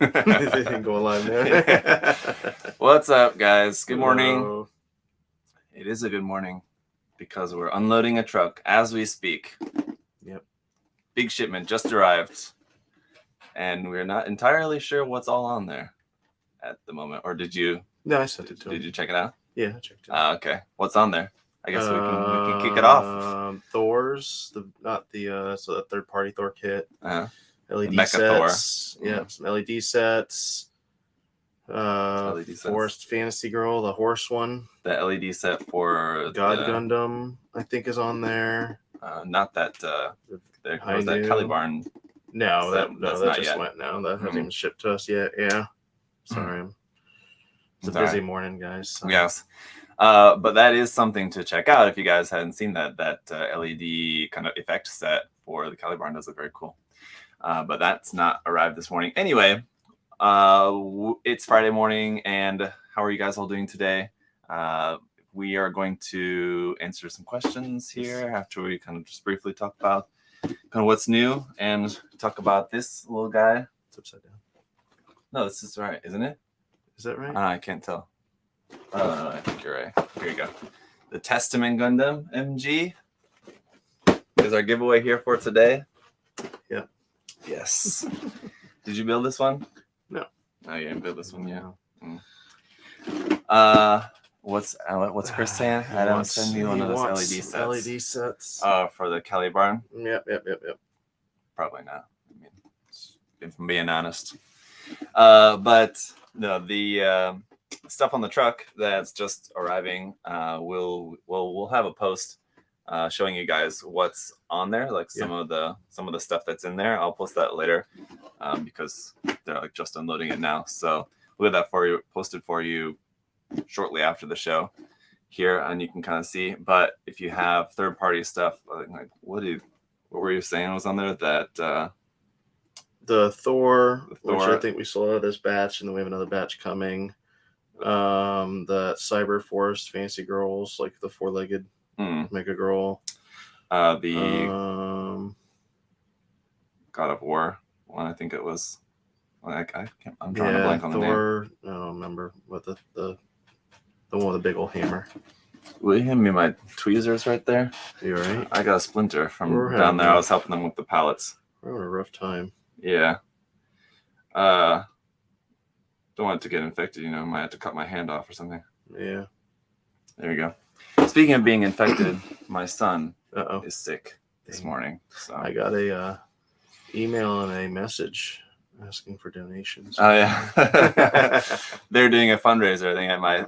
They didn't go live there. What's up, guys? Good morning. Hello. It is a good morning because we're unloading a truck as we speak. Yep. Big shipment just arrived, and we're not entirely sure what's all on there at the moment. Or did you? No, I sent it to him. Did you check it out? Yeah, I checked it out. Okay. What's on there? I guess we can kick it off. Thor's, so the third-party Thor kit. Uh-huh. LED Mecha sets. Thor. Yeah, some LED sets. LED sets. Forest Fantasy Girl, the horse one. The LED set for Gundam, I think, is on there. Not that. There was that Calibarn. No, that not just yet. went now. That hasn't even shipped to us yet. Yeah. Sorry. It's a busy morning, guys. So. Yes. But that is something to check out if you guys hadn't seen that LED kind of effect set for the Calibarn does look very cool. But that's not arrived this morning. Anyway, it's Friday morning, and how are you guys all doing today? We are going to answer some questions here after we kind of just briefly talk about kind of what's new and talk about this little guy. It's upside down. No, this is right, isn't it? Is that right? I can't tell. I think you're right. Here you go. The Testament Gundam MG is our giveaway here for today. Yep. Yes. Did you build this one? No. No, you didn't build this one yet. Mm. What's Chris saying? Adam, send me one of those LED sets. LED sets. For the Calibarn? Yep. Probably not. I mean, if I'm being honest. But no, the stuff on the truck that's just arriving, we'll have a post showing you guys what's on there, like some of the stuff that's in there. I'll post that later because they're like just unloading it now. So we'll get that posted for you shortly after the show here, and you can kind of see. But if you have third-party stuff, like what were you saying was on there? That the Thor, which I think we sold out of this batch, and then we have another batch coming. The Cyber Forest Fantasy Girls, like the four-legged Mega Girl. The God of War one, I think it was. I'm drawing a blank on Thor, the name. I don't remember what the one with the big old hammer. Will you hand me my tweezers right there? You all right? I got a splinter from down there. I was helping them with the pallets. We're having a rough time. Yeah. Don't want it to get infected, I might have to cut my hand off or something. Yeah. There we go. Speaking of being infected, my son is sick this morning. So I got a email and a message asking for donations. Oh yeah. They're doing a fundraiser thing at my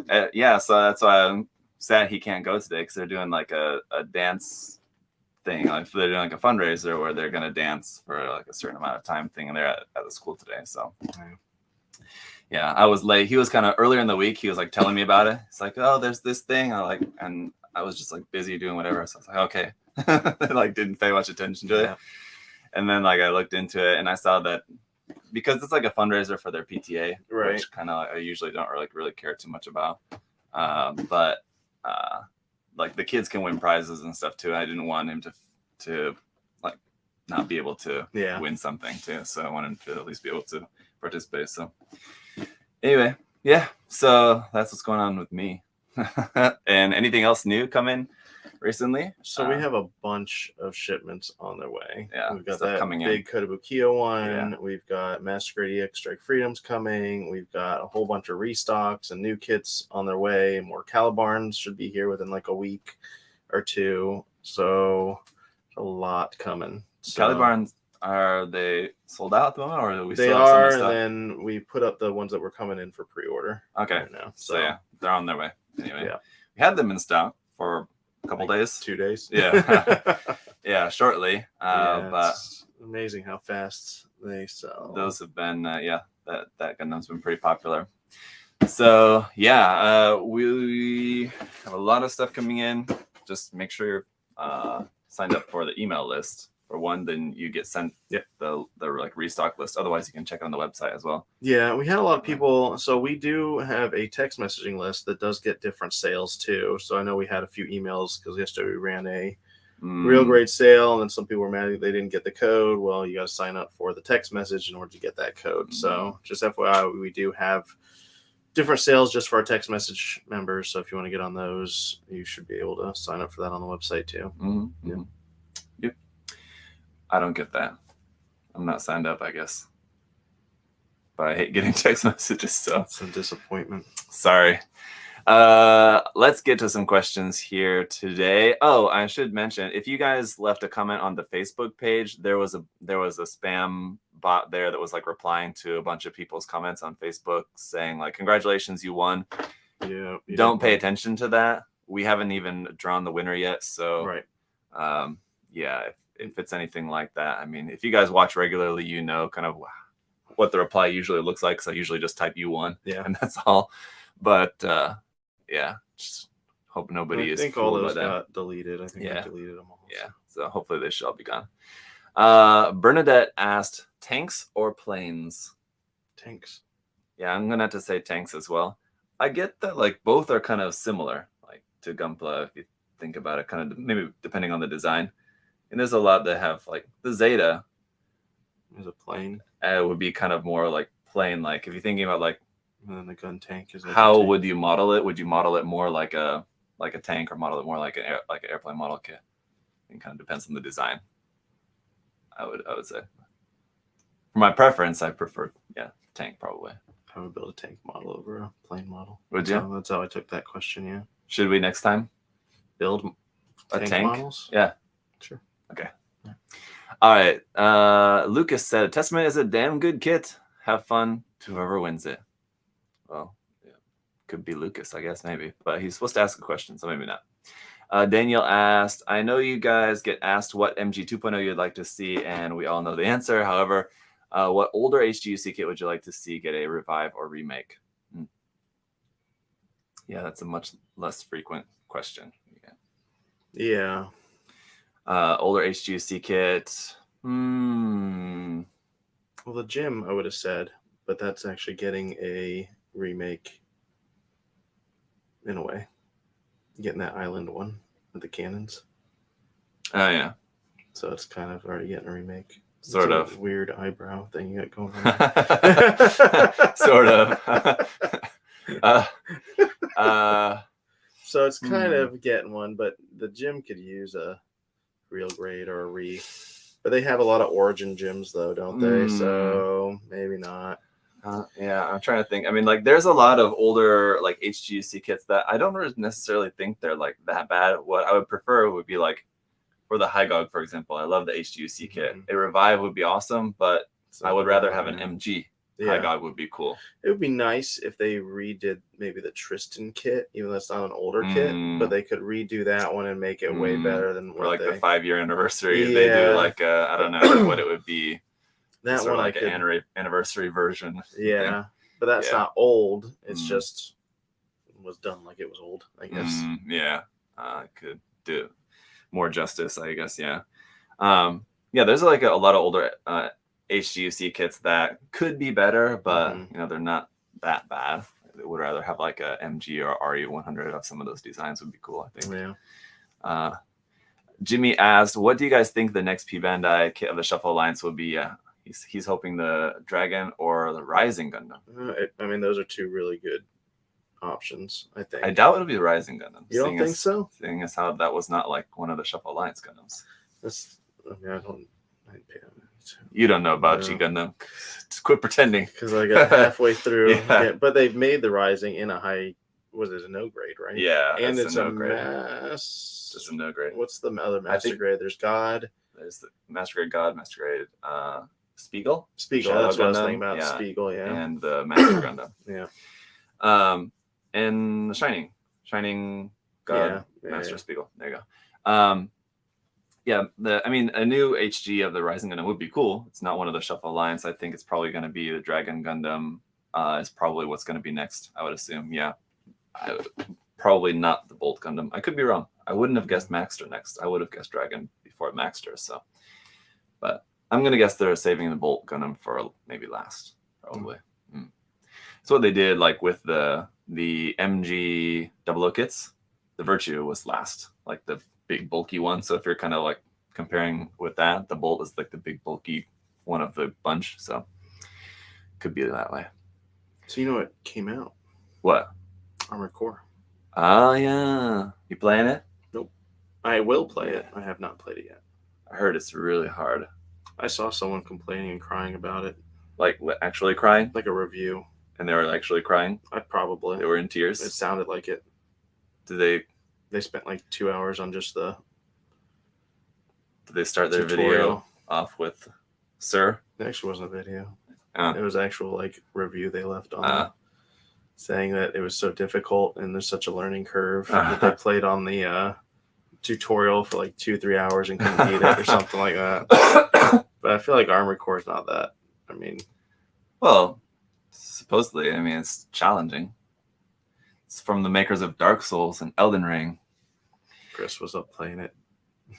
so that's why I'm sad he can't go today, because they're doing like a dance thing. Like they're doing like a fundraiser where they're gonna dance for like a certain amount of time thing, and they're at the school today. So yeah, I was late. He was kind of earlier in the week. He was like telling me about it. It's like, oh, there's this thing. And I was just like busy doing whatever. So I was like, okay. Like didn't pay much attention to it. And then like I looked into it and I saw that because it's like a fundraiser for their PTA, right? Which kind of I usually don't really care too much about. But like the kids can win prizes and stuff too. I didn't want him to like not be able to win something too. So I wanted him to at least be able to participate. So anyway, so that's what's going on with me. And anything else new coming recently? So we have a bunch of shipments on their way. Yeah, we've got that big Kotobukiya one. Yeah. We've got Master Grade EX Strike Freedoms coming. We've got a whole bunch of restocks and new kits on their way. More Calibarns should be here within like a week or two. So a lot coming. Calibarns, are they sold out at the moment, or are we they still are? Some and then we put up the ones that were coming in for pre-order. Okay, right now. So yeah, they're on their way. Anyway, we had them in stock for a couple days. 2 days. Yeah. Yeah, shortly. But it's amazing how fast they sell. Those have been that Gundam's been pretty popular. So we have a lot of stuff coming in. Just make sure you're signed up for the email list. For one, then you get sent the like restock list. Otherwise, you can check it on the website as well. Yeah, we had a lot of people. So we do have a text messaging list that does get different sales too. So I know we had a few emails because yesterday we ran a real grade sale, and then some people were mad they didn't get the code. Well, you got to sign up for the text message in order to get that code. So just FYI, we do have different sales just for our text message members. So if you want to get on those, you should be able to sign up for that on the website too. Yep. I don't get that. I'm not signed up, I guess. But I hate getting text messages, so it's a disappointment. Sorry. Let's get to some questions here today. Oh, I should mention, if you guys left a comment on the Facebook page, there was a spam bot there that was like replying to a bunch of people's comments on Facebook saying like, congratulations, you won. Yeah. Don't pay attention to that. We haven't even drawn the winner yet. So right. Yeah, if it's anything like that, I mean, if you guys watch regularly, you know kind of what the reply usually looks like. So I usually just type you won. Yeah. And that's all. But yeah, just hope nobody is. I think all those got deleted. I think I deleted them all. Yeah, so hopefully they shall be gone. Bernadette asked, tanks or planes? Tanks. Yeah, I'm gonna have to say tanks as well. I get that like both are kind of similar, like to Gunpla, if you think about it, kind of maybe depending on the design. And there's a lot that have like the Zeta. Is a plane. It would be kind of more like plane. Like if you're thinking about like. And then the gun tank is. Like how would you model it? Would you model it more like a tank, or model it more like an airplane model kit? It kind of depends on the design. I would say. For my preference, I prefer tank probably. I would build a tank model over a plane model. Would you? That's how I took that question. Yeah. Should we next time build a tank models? Yeah. Sure. Okay. Yeah. All right. Lucas said, Testament is a damn good kit. Have fun to whoever wins it. Well, yeah, could be Lucas, I guess, maybe. But he's supposed to ask a question, so maybe not. Daniel asked, I know you guys get asked what MG 2.0 you'd like to see, and we all know the answer. However, what older HGUC kit would you like to see get a revive or remake? Yeah, that's a much less frequent question. Yeah. Older HGUC kit. Well, the gym, I would have said, but that's actually getting a remake in a way. Getting that island one with the cannons. Oh, yeah. So it's kind of already getting a remake. Sort of. Weird eyebrow thing you got going on. Sort of. So it's kind of getting one, but the gym could use a real grade or a re. But they have a lot of origin gyms, though, don't they? So maybe not. Yeah, I'm trying to think. I mean, like, there's a lot of older, like, HGUC kits that I don't necessarily think they're, like, that bad. What I would prefer would be, like, for the Hygog, for example. I love the HGUC kit. A Revive would be awesome, but I would rather have an MG. Hygog would be cool. It would be nice if they redid maybe the Tristan kit, even though it's not an older kit, but they could redo that one and make it way better than for, like, the 5-year anniversary. They do, like, I don't know what it would be. That sort one of like an anniversary version. Yeah, but that's not old. It's just was done like it was old, I guess. Could do more justice, I guess. Yeah. There's like a lot of older HGUC kits that could be better, but they're not that bad. I would rather have like a MG or RE100 of some of those designs would be cool, I think. Yeah. Jimmy asked, what do you guys think the next P Bandai kit of the Shuffle Alliance will be? He's hoping the Dragon or the Rising Gundam. I mean, those are two really good options, I think. I doubt it'll be the Rising Gundam. You don't think so? Seeing as how that was not like one of the Shuffle Alliance Gundams. You don't know about G Gundam. Just quit pretending. Because I got halfway through. But they've made the Rising in a high, was it a no grade, right? Yeah. And it's a grade. It's a no grade. What's the other master grade? There's God. There's the Master Grade God, Master Grade Spiegel. That's what I was thinking about. Yeah. Spiegel, and the Master Gundam. Yeah. And the Shining God, Master Spiegel. There you go. A new HG of the Rising Gundam would be cool. It's not one of the Shuffle Alliance. I think it's probably going to be the Dragon Gundam. Is probably what's going to be next, I would assume. Yeah. Probably not the Bolt Gundam. I could be wrong. I wouldn't have guessed Maxter next. I would have guessed Dragon before Maxter. So, but I'm going to guess they're saving the Bolt Gundam for maybe last, probably. So what they did, like with the MG 00 kits, the Virtue was last, like the big bulky one. So if you're kind of like comparing with that, the Bolt is like the big bulky one of the bunch. So could be that way. So you know what came out? What? Armored Core. Oh yeah, you playing it? Nope. I will play it. I have not played it yet. I heard it's really hard. I saw someone complaining and crying about it. Like actually crying? Like a review. And they were actually crying? Probably. They were in tears? It sounded like it. Did they? They spent like 2 hours on just the. Did they start their tutorial. Video off with, "Sir"? It actually wasn't a video. It was actual like review they left on it, saying that it was so difficult and there's such a learning curve that they played on the tutorial for like 2-3 hours and couldn't beat it or something like that. But I feel like Armored Core is not that. I mean, well, supposedly, I mean, it's challenging. It's from the makers of Dark Souls and Elden Ring. Chris was up playing it.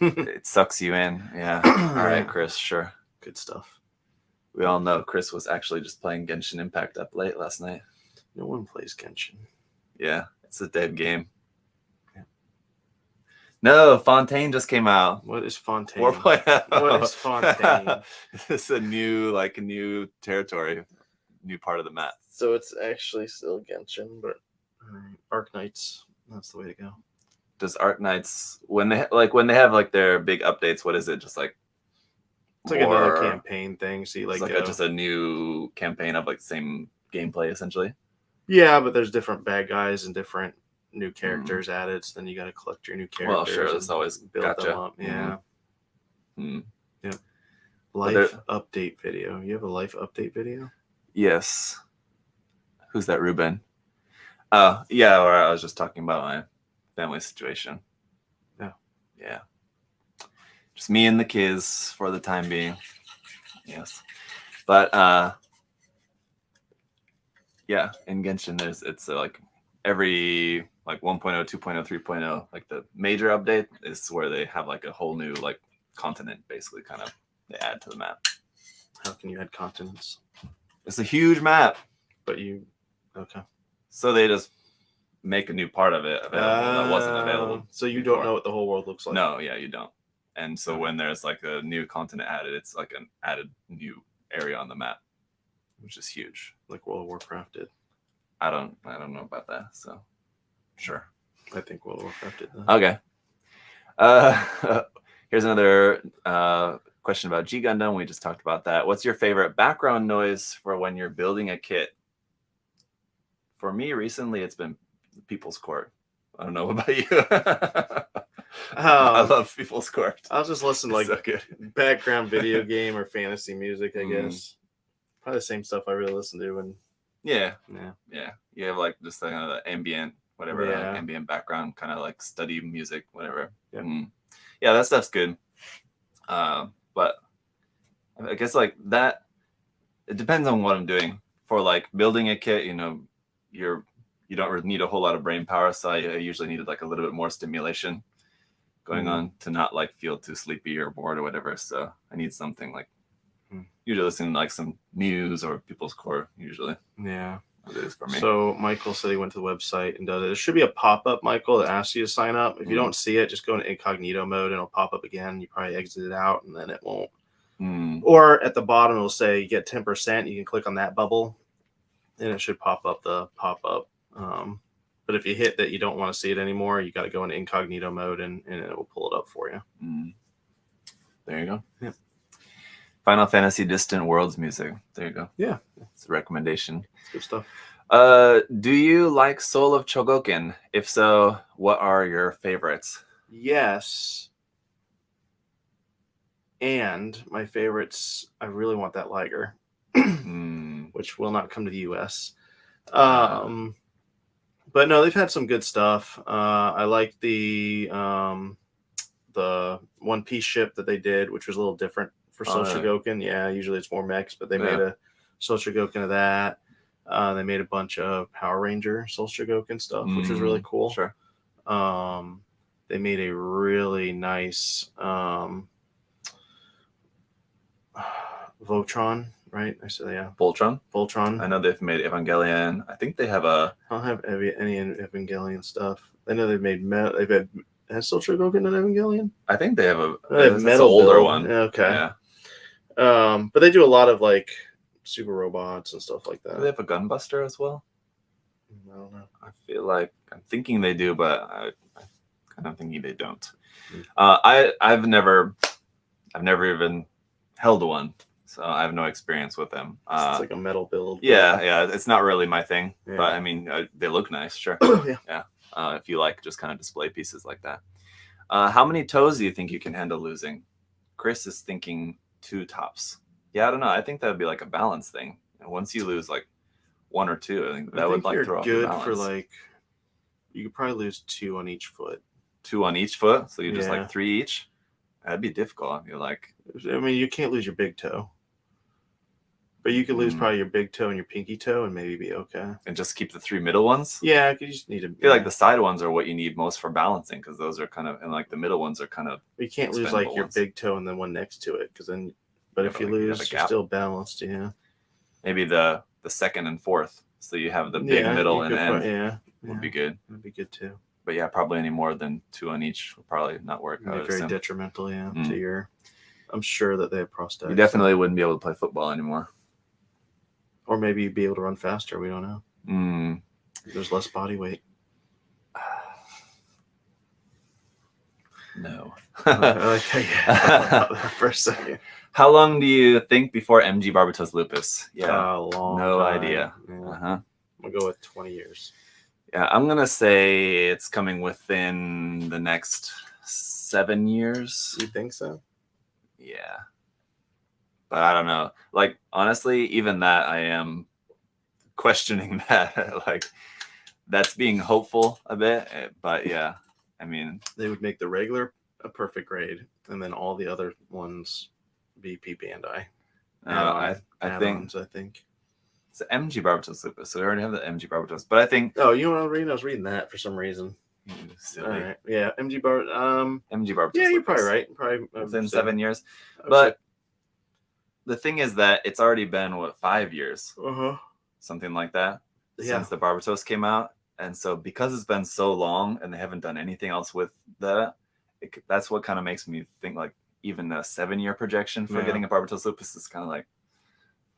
It sucks you in. Yeah. All right, Chris, sure. Good stuff. We all know Chris was actually just playing Genshin Impact up late last night. No one plays Genshin. Yeah, it's a dead game. Yeah. No, Fontaine just came out. What is Fontaine? 4.0. What is Fontaine? It's a new territory, new part of the map. So it's actually still Genshin, but Arknights, that's the way to go. Does Arknights, when they have like their big updates, what is it? Just like it's like another campaign thing. So you like just a new campaign of like same gameplay essentially. Yeah, but there's different bad guys and different new characters added. So then you got to collect your new characters. Well, sure, that's always build them up. Yeah. Yep. Life update video. You have a life update video? Yes. Who's that, Ruben? Yeah. Or I was just talking about my family situation. Yeah. Just me and the kids for the time being. Yes. But yeah, in Genshin it's like every like 1.0, 2.0, 3.0, like the major update is where they have like a whole new like continent basically kind of they add to the map. How can you add continents? It's a huge map. But okay. So they just make a new part of it available that wasn't available. So you don't know what the whole world looks like? No, yeah, you don't. And so when there's like a new continent added, it's like an added new area on the map, which is huge. Like World of Warcraft did. I don't know about that. So sure. I think World of Warcraft did that. Okay. Here's another question about G Gundam. We just talked about that. What's your favorite background noise for when you're building a kit? For me, recently, it's been People's Court. I don't know about you. I love People's Court. I'll just listen to like so good. background video game or fantasy music, I guess. Probably the same stuff I really listen to. And yeah. You have like just like the ambient, whatever, ambient background, kind of like study music, whatever. Yeah, that stuff's good. But I guess like that, it depends on what I'm doing. For like building a kit, you know, you don't really need a whole lot of brain power, so I usually needed like a little bit more stimulation going on to not like feel too sleepy or bored or whatever. So I need something like usually listen to like some news or People's Court usually. Yeah. It is for me. So Michael said he went to the website and does it. There should be a pop-up, Michael, that asks you to sign up. If you don't see it, just go into incognito mode and it'll pop up again. You probably exit it out and then it won't. Or at the bottom, it'll say you get 10%. You can click on that bubble and it should pop up the pop-up. But if you hit that you don't want to see it anymore, you got to go into incognito mode and it will pull it up for you. There you go. Yeah. Final Fantasy Distant Worlds music. There you go. Yeah. It's a recommendation. It's good stuff. Do you like Soul of Chogokin? If so, what are your favorites? Yes. And my favorites, I really want that Liger, which will not come to the US. But no, they've had some good stuff. I like the One Piece ship that they did, which was a little different for Soul Shogoken. Yeah, usually it's more mechs, but they made a Soul Shogoken of that. They made a bunch of Power Ranger Soul Shogoken stuff, which was really cool. Sure. They made a really nice Voltron, right? I said, yeah. Voltron. I know they've made Evangelion. I think they have a... I don't have any Evangelion stuff. I know they've made they've had Has Still Shogoken and Evangelion? I think they have a They have it's metal an older build. one. Okay. Yeah. But they do a lot of like super robots and stuff like that. Do they have a Gunbuster as well? I don't know. I feel like I'm thinking they do, but I'm kind of thinking they don't. Mm. I've never even held one, so I have no experience with them. It's like a metal build. Yeah, it's not really my thing, Yeah. but I mean, they look nice, sure. Yeah. If you like just kind of display pieces like that. How many toes do you think you can handle losing? Chris is thinking 2 tops. Yeah, I don't know. I think that would be like a balance thing. And once you lose like 1 or 2, I think that would like throw off the balance. For like, you could probably lose 2 on each foot. 2 on each foot, so you just like 3 each. That'd be difficult. You're like, I mean, you can't lose your big toe, but you could lose probably your big toe and your pinky toe, and maybe be okay. And just keep the 3 middle ones. Yeah, you just need to. I feel like the side ones are what you need most for balancing, because those are kind of, and like the middle ones are kind of. You can't lose like your big toe and then one next to it, because then. But if you lose, you're still balanced. Yeah. Maybe the second and fourth, so you have the big middle and end. Would be good. Would be good too. But yeah, probably any more than 2 on each would probably not work. It'd be very detrimental, to your. I'm sure that they have prosthetics. You definitely wouldn't be able to play football anymore. Or maybe you'd be able to run faster. We don't know. There's less body weight. No. I like how you for a second. How long do you think before MG Barbatos lupus? Yeah, long no time. idea. Yeah. We'll go with 20 years. Yeah, I'm gonna say it's coming within the next 7 years. You think so? Yeah, but I don't know. Like honestly, even that I am questioning that. Like that's being hopeful a bit, but yeah, I mean they would make the regular a perfect grade, and then all the other ones be PP and I. I think. It's the MG Barbatos lupus, so we already have the MG Barbatos. But I think. Oh, you know what I was reading? I was reading that for some reason. Silly. All right. Yeah, MG Barbatos. Yeah, you're probably right. Probably within 7 years. But the thing is that it's already been 5 years, something like that, since the Barbatos came out, and so because it's been so long and they haven't done anything else with that, that's what kind of makes me think like even a 7-year projection for getting a Barbatos lupus is kind of like.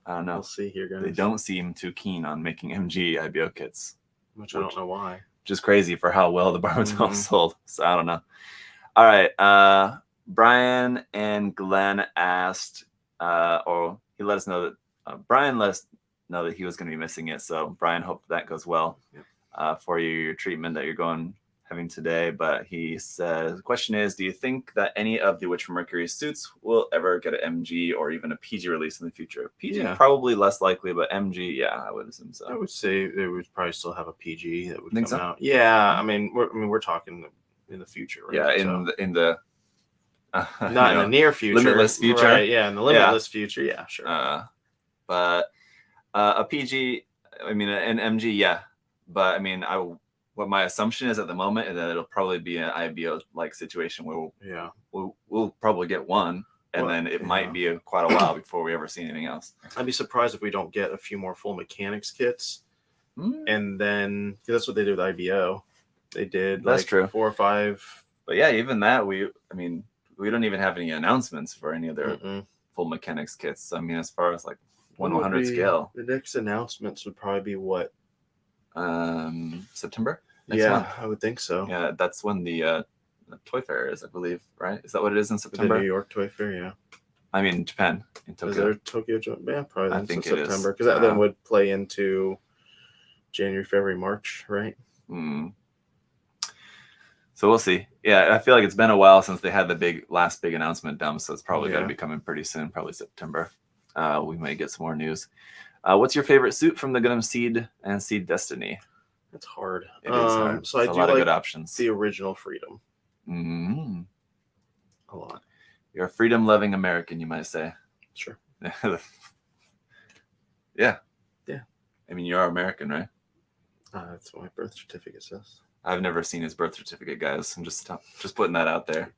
I don't know. We'll see here, guys. They don't seem too keen on making MG IBO kits. Which I don't know why. Just crazy for how well the Barbatos sold. So I don't know. All right. Brian and Glenn asked, or he let us know that Brian let us know that he was going to be missing it. So Brian, hope that goes well for your treatment that you're having today. But he says, the question is, do you think that any of the Witch from Mercury suits will ever get an MG or even a PG release in the future? PG probably less likely, but MG, yeah, I would assume so. I would say they would probably still have a PG that would come out. Yeah, I mean, we're talking in the future, right? Yeah, in the not in the near future, limitless future. Right, yeah, in the limitless future, yeah, sure. But a PG, I mean, an MG, yeah, but I mean, what my assumption is at the moment is that it'll probably be an IBO like situation where we'll probably get one, and then it might be quite a while before we ever see anything else. I'd be surprised if we don't get a few more full mechanics kits, and then that's what they did with IBO. They did that's true 4 or 5. But yeah, even that we don't even have any announcements for any of their full mechanics kits. I mean, as far as like 1/100 scale, the next announcements would probably be what? September. Month. I would think so. Yeah, that's when the Toy Fair is, I believe, right? Is that what it is in September? The New York Toy Fair, yeah. I mean, Japan, in Tokyo. Is there Tokyo? Yeah, probably. I think September, because that then would play into January, February, March, right? So we'll see. Yeah, I feel like it's been a while since they had the last big announcement dump, so it's probably got to be coming pretty soon, probably September. We might get some more news. What's your favorite suit from the Gundam Seed and Seed Destiny? It's hard. It is hard. So I do a lot like of good options. The original Freedom. A lot. You're a freedom-loving American, you might say. Sure. Yeah. Yeah. I mean, you are American, right? That's what my birth certificate says. I've never seen his birth certificate, guys. I'm just putting that out there.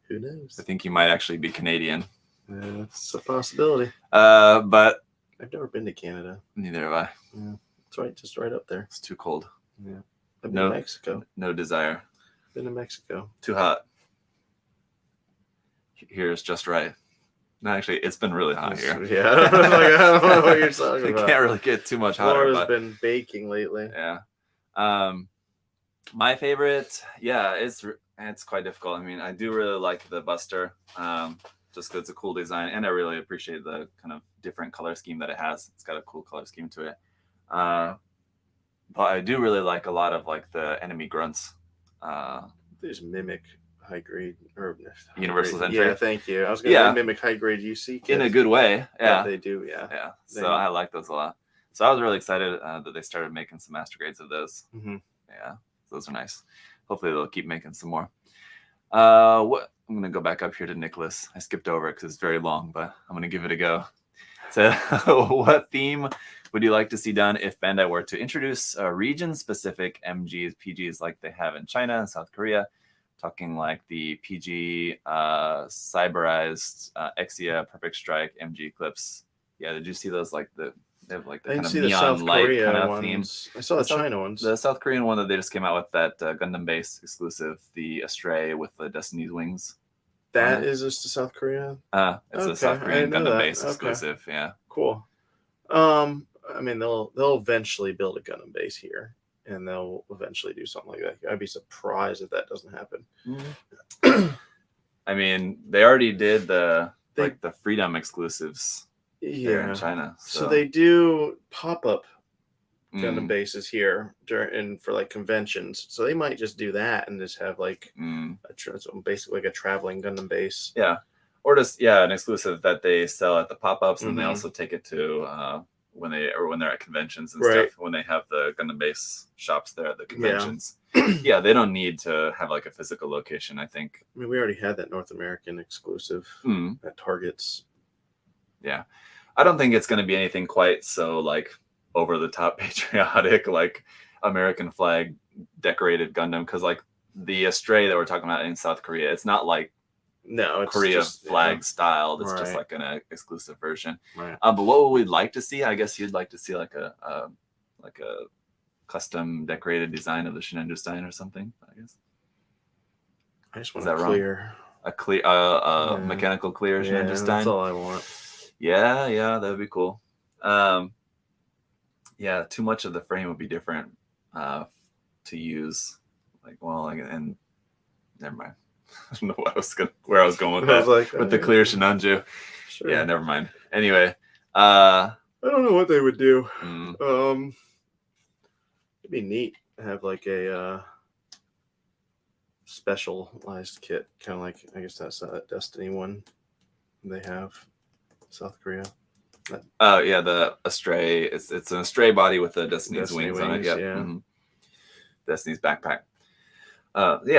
Who knows? I think you might actually be Canadian. That's a possibility. But I've never been to Canada. Neither have I. Yeah. It's just right up there. It's too cold. Yeah. I've been to Mexico. No desire. Been to Mexico. Too hot. Here's just right. No, actually, it's been really hot here. Yeah, I don't know what you're talking about. Can't really get too much hotter. Florida's been baking lately. Yeah. My favorite, it's quite difficult. I mean, I do really like the Buster, just because it's a cool design, and I really appreciate the kind of different color scheme that it has. It's got a cool color scheme to it. But I do really like a lot of like the enemy grunts. They just mimic high grade or Universal Entry. Yeah, thank you. I was going to mimic high grade UC kids. In a good way. Yeah, they do. Yeah. So I like those a lot. So I was really excited that they started making some master grades of those. Mm-hmm. Yeah, those are nice. Hopefully they'll keep making some more. I'm going to go back up here to Nicholas. I skipped over it because it's very long, but I'm going to give it a go. So what theme would you like to see done if Bandai were to introduce region-specific MGs, PGs like they have in China and South Korea? Talking like the PG cyberized Exia Perfect Strike MG clips. Yeah, did you see those? Like they have like the kind of neon light kind of theme. I saw the China ones. The South Korean one that they just came out with, that Gundam base exclusive, the Astray with the Destiny's wings. That is just a South Korea. It's a South Korean Gundam base exclusive. Yeah, cool. I mean, they'll eventually build a Gundam base here, and they'll eventually do something like that. I'd be surprised if that doesn't happen. I mean, they already did the Freedom exclusives there in China. So they do pop-up Gundam bases here for like conventions. So they might just do that and just have like basically like a traveling Gundam base. Yeah. Or just an exclusive that they sell at the pop-ups, and they also take it to when they're at conventions and stuff, when they have the Gundam base shops there at the conventions. Yeah, they don't need to have like a physical location, I think. I mean, we already had that North American exclusive at Targets. Yeah. I don't think it's going to be anything quite so like over the top patriotic, like American flag decorated Gundam, because like the Astray that we're talking about in South Korea, it's not like it's Korea just, flag styled. It's just like an exclusive version. Right. But what would we like to see? I guess you'd like to see like a custom decorated design of the Shinenju or something. I guess. I just want a clear mechanical clear Shinenju. That's all I want. Yeah, that would be cool. Yeah, too much of the frame would be different to use. And never mind. I don't know where I was going with that. With the clear Shinenju. Sure. Yeah, never mind. Anyway, I don't know what they would do. It'd be neat to have like a specialized kit, kind of like, I guess that's a Destiny one they have. South Korea. The Astray. It's an Astray body with the Destiny's wings on it. Yep. Yeah. Mm-hmm. Destiny's backpack.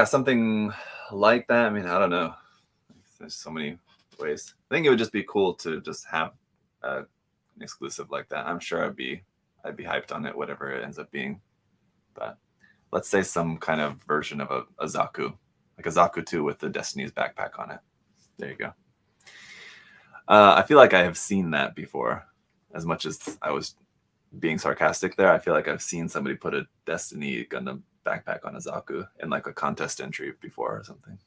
Something like that. I mean, I don't know. There's so many ways. I think it would just be cool to just have an exclusive like that. I'm sure I'd be hyped on it, whatever it ends up being. But let's say some kind of version of a Zaku, like a Zaku 2 with the Destiny's backpack on it. There you go. I feel like I have seen that before. As much as I was being sarcastic there, I feel like I've seen somebody put a Destiny Gundam backpack on a Zaku in like a contest entry before or something.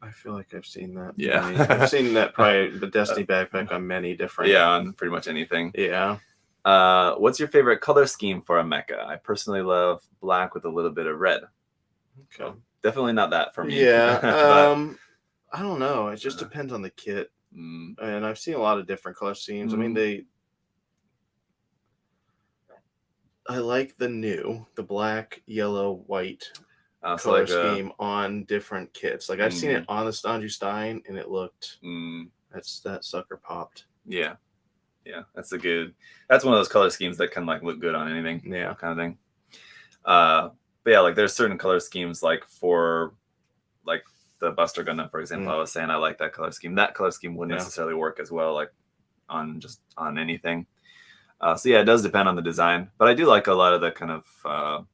I feel like I've seen that. Yeah. I've seen that probably the Destiny backpack on many different. Yeah, on pretty much anything. Yeah. What's your favorite color scheme for a mecha? I personally love black with a little bit of red. Okay. So definitely not that for me. Yeah. I don't know. It just depends on the kit. And I've seen a lot of different color schemes. I mean, I like the black, yellow, white color scheme on different kits. Like I've seen it on the Stanju Stein, and it looked that sucker popped. Yeah, that's one of those color schemes that can like look good on anything. Yeah, kind of thing. But yeah, like there's certain color schemes like for like the Buster Gundam, for example. I was saying I like that color scheme. That color scheme wouldn't necessarily work as well like on anything. So yeah, it does depend on the design, but I do like a lot of the kind of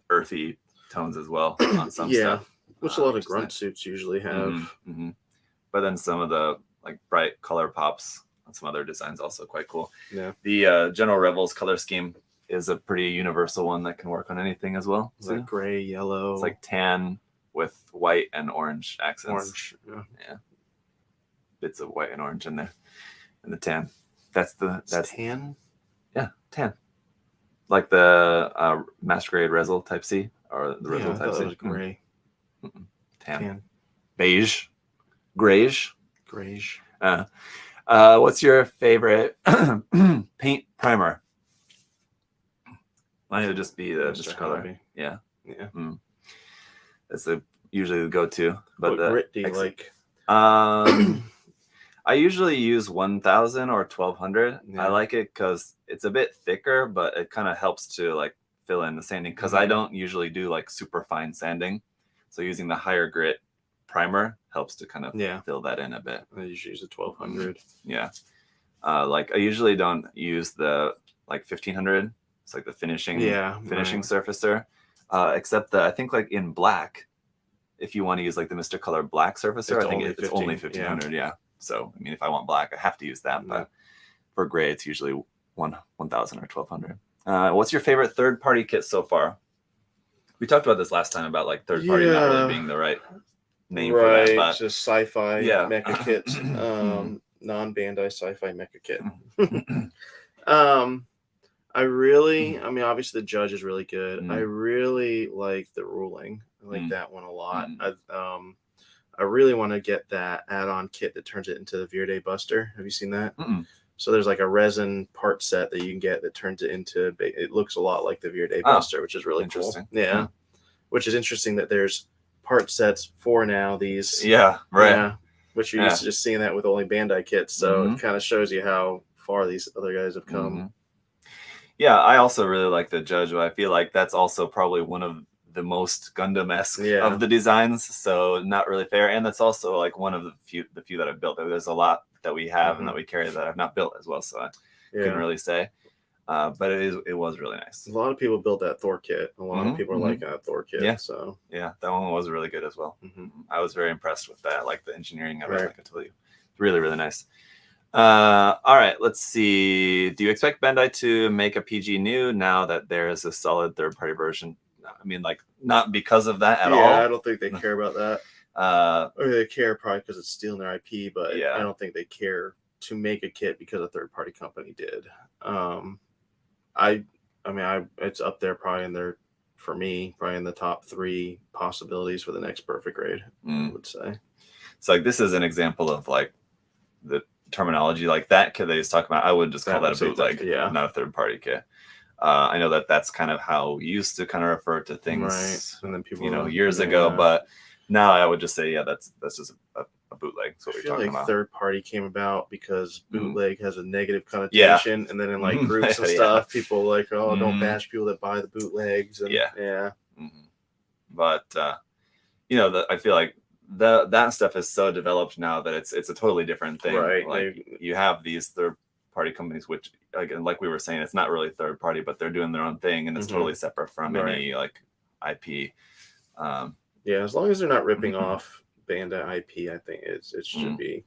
earthy tones as well on some stuff. Which a lot of grunt suits usually have. Mm-hmm. But then some of the like bright color pops on some other designs also quite cool. Yeah. The General Rebels color scheme is a pretty universal one that can work on anything as well. It's like gray, yellow. It's like tan, with white and orange accents. Orange. Yeah. Bits of white and orange in there, and the tan. That's tan. Yeah, tan. Like the Masquerade Rezel Type C or the Rezel Type C. Was gray. Tan. Beige. Grayish. Grayish. What's your favorite paint primer? Might it just be the Mr. Color? Yeah. That's usually the go-to. But what grit do you like? I usually use 1000 or 1200. Yeah. I like it because it's a bit thicker, but it kind of helps to like fill in the sanding because I don't usually do like super fine sanding. So using the higher grit primer helps to kind of fill that in a bit. I usually use the 1200. Yeah. Like I usually don't use the like 1500. It's like the finishing surfacer. Except that I think like in black, if you want to use like the Mr. Color black surfacer, I think it's only 1500. Yeah. So I mean, if I want black, I have to use that. But for gray, it's usually 1000 or 1200. What's your favorite third-party kit so far? We talked about this last time about like third-party not really being the right name for that. But just sci-fi mecha kits, non-Bandai sci-fi mecha kit. I mean, obviously the Judge is really good. I really like the Ruling. I like that one a lot. I really want to get that add-on kit that turns it into the Verde Buster. Have you seen that? So there's like a resin part set that you can get that turns it into. It looks a lot like the Verde Buster, which is really interesting. Cool. Yeah, which is interesting that there's part sets for now these. Yeah, right. Yeah, which you're used to just seeing that with only Bandai kits. So it kind of shows you how far these other guys have come. Yeah, I also really like the Judge, but I feel like that's also probably one of the most Gundam-esque of the designs, so not really fair. And that's also like one of the few that I've built. There's a lot that we have and that we carry that I've not built as well, so I couldn't really say. But it was really nice. A lot of people built that Thor kit. A lot of people are like that Thor kit. Yeah. So yeah, that one was really good as well. I was very impressed with that. Like the engineering of it, like I told you, really, really nice. All right, let's see. Do you expect Bandai to make a PG new now that there is a solid third-party version? I mean, like, not because of that at all. Yeah, I don't think they care about that. Or they care probably because it's stealing their IP, but I don't think they care to make a kit because a third-party company did. It's up there probably for me, probably in the top 3 possibilities for the next perfect grade, I would say. So, like, this is an example of, like, the terminology, like that kit that he's talking about. I would just call that a bootleg, not a third-party kit. I know that's kind of how we used to kind of refer to things, and then people, years ago. But now I would just say, that's just a bootleg. That's what we're talking about. Third party came about because bootleg has a negative connotation, and then in like groups and stuff, people like, don't bash people that buy the bootlegs. And, But I feel like that stuff is so developed now that it's a totally different thing. Right. Like you have these third-party companies, which again, like we were saying, it's not really third party, but they're doing their own thing, and it's totally separate from any like IP. As long as they're not ripping off Bandai IP, I think it should be.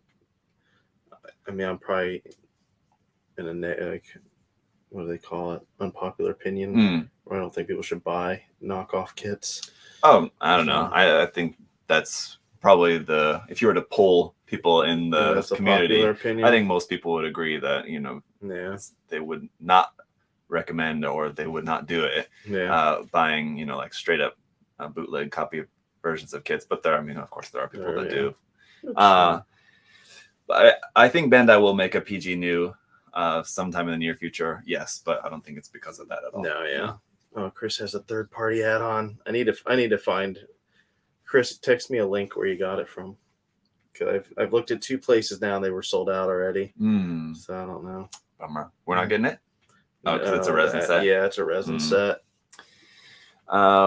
I mean, I'm probably in a what do they call it? Unpopular opinion. Where I don't think people should buy knockoff kits. Oh, I don't know. I think that's probably if you were to poll people in the community, I think most people would agree that they would not recommend or they would not do it. Buying like straight up bootleg copy versions of kits, but of course there are people that do. But I think Bandai will make a PG new sometime in the near future. Yes, but I don't think it's because of that at all. No, Oh, Chris has a third party add-on. I need to find. Chris, text me a link where you got it from. Cause I've looked at 2 places now and they were sold out already. So I don't know. Bummer. We're not getting it? Oh, because it's a resin set? Yeah, it's a resin set.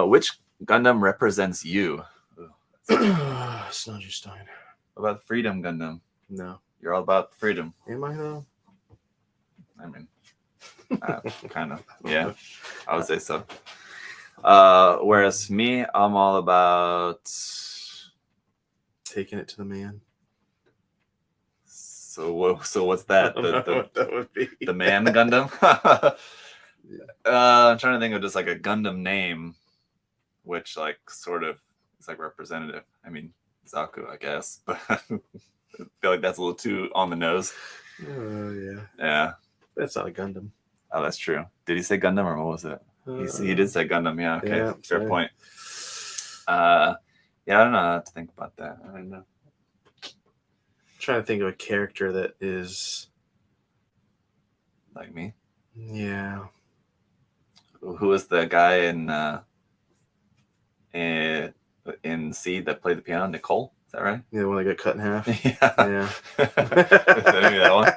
Which Gundam represents you? Snudgerstein. What about Freedom Gundam? No. You're all about freedom. Am I though? I mean, kind of. Yeah, I would say so. Whereas me, I'm all about taking it to the man. So what's that? What that would be. The man Gundam? I'm trying to think of just like a Gundam name, which like sort of It's like representative. I mean, Zaku, I guess, but I feel like that's a little too on the nose. Oh yeah. Yeah. That's not a Gundam. Oh, that's true. Did he say Gundam or what was it? He did say Gundam. Yeah. Okay. Yeah, Fair sorry. point. Yeah, I don't know how to think about that. I don't know. I'm trying to think of a character that is Like me. Yeah. Who was the guy in C that played the piano? Nicole. Is that right? Yeah, the one that got cut in half. Yeah. Maybe that one.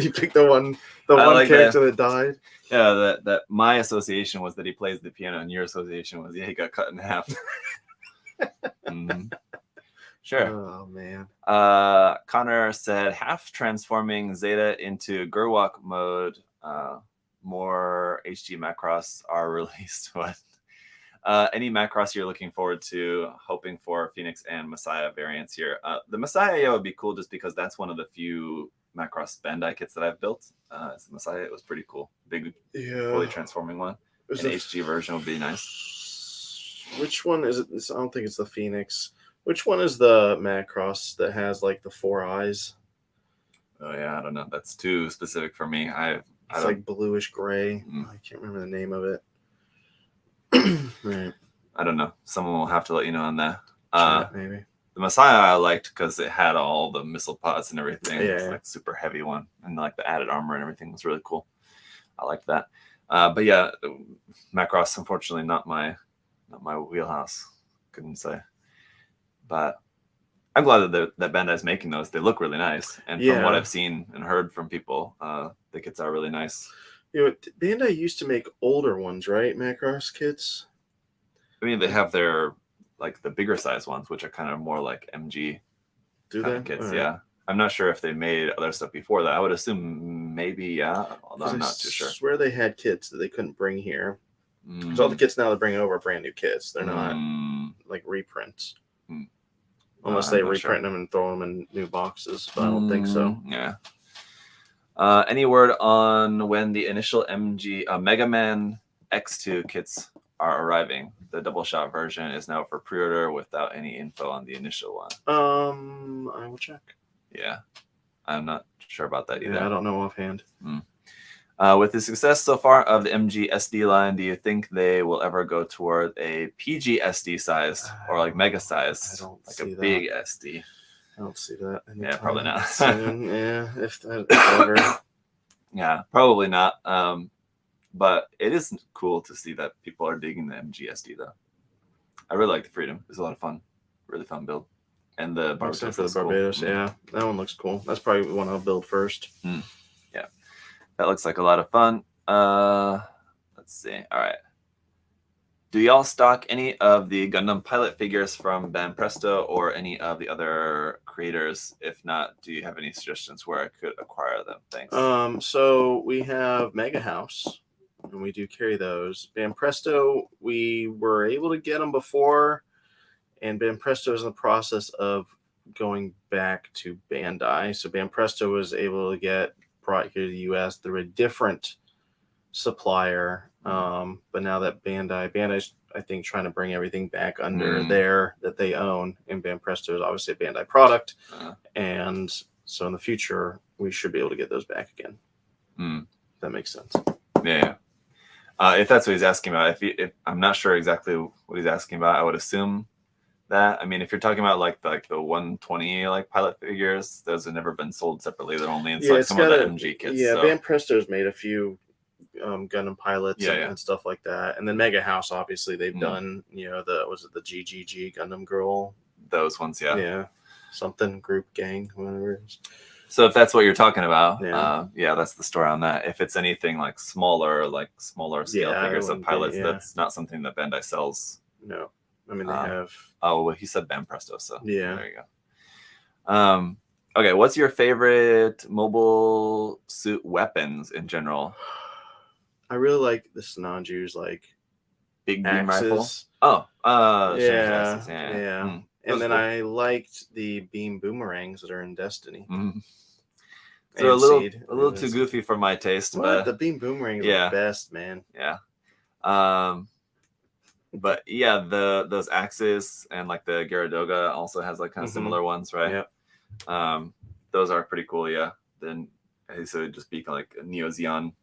You picked the one like character that died. Yeah, that my association was that he plays the piano, and your association was he got cut in half. Sure. Oh man. Connor said half transforming Zeta into Gerwalk mode. More HD Macross are released. What? Any Macross you're looking forward to? Hoping for Phoenix and Messiah variants here. The Messiah would be cool just because that's one of the few Macross Bandai kits that I've built. It's the Messiah. It was pretty cool. Big, fully transforming one. An HG version would be nice. Which one is it? I don't think it's the Phoenix. Which one is the Macross that has like the 4 eyes? Oh yeah, I don't know. That's too specific for me. It's like bluish gray. I can't remember the name of it. Right. I don't know. Someone will have to let you know on that. Maybe. The Messiah I liked because it had all the missile pods and everything. Yeah, It's like super heavy one, and like the added armor and everything was really cool. I liked that. But yeah, Macross unfortunately not my wheelhouse. Couldn't say. But I'm glad that Bandai's making those. They look really nice, and from what I've seen and heard from people, the kits are really nice. You know, Bandai used to make older ones, right? Macross kits. I mean, they have their like the bigger size ones, which are kind of more like MG kind of kits. Right. Yeah, I'm not sure if they made other stuff before that. I would assume maybe, yeah. Although I'm not too sure. I swear they had kits that they couldn't bring here. Because all the kits now they're bringing over are brand new kits. They're not like reprints. Unless they reprint them and throw them in new boxes, but I don't think so. Yeah. Any word on when the initial MG Mega Man X2 kits are arriving? The double shot version is now for pre-order without any info on the initial one. I will check. Yeah, I'm not sure about that either. Yeah, I don't know offhand. With the success so far of the MG SD line, do you think they will ever go toward a PG SD size or like mega size, like a big SD? I don't see that. Yeah, probably not. Yeah, if ever. Yeah, probably not. But it is cool to see that people are digging the MG SD though. I really like the Freedom. It's a lot of fun. Really fun build. And the Barbados. For the Barbados, cool. Yeah, that one looks cool. That's probably the one I'll build first. Yeah, that looks like a lot of fun. Let's see. All right. Do y'all stock any of the Gundam pilot figures from Banpresto or any of the other creators? If not, do you have any suggestions where I could acquire them? Thanks. So we have Mega House, and we do carry those. Banpresto, we were able to get them before, and Banpresto is in the process of going back to Bandai. So Banpresto was able to get brought here to the U.S. through a different supplier. But now that Bandai's, I think, trying to bring everything back under there that they own, and Banpresto is obviously a Bandai product. And so in the future, we should be able to get those back again. That makes sense. Yeah. If that's what he's asking about, if I'm not sure exactly what he's asking about, I would assume that. I mean, if you're talking about like the 120 like pilot figures, those have never been sold separately. They're only in like some of the MG kits. Yeah, so. Banpresto's made a few Gundam pilots and stuff like that, and then Mega House, obviously they've done, the GGG Gundam Girl, those ones, yeah, something group gang, whatever it is. So if that's what you're talking about, that's the story on that. If it's anything like smaller scale figures of pilots, that's not something that Bandai sells. No, I mean they have. Oh, well, he said Banpresto, so yeah, there you go. Okay, what's your favorite mobile suit weapons in general? I really like the Sinanju's like big beam rifle. Yeah. And then I liked the beam boomerangs that are in Destiny. So a little too goofy for my taste, but the beam boomerangs are the best, man. Yeah. But yeah, those axes and like the Gyaradoga also has like kind of similar ones, right? Yeah. Those are pretty cool. Yeah. Then so it'd just be kind of like Neo Zeon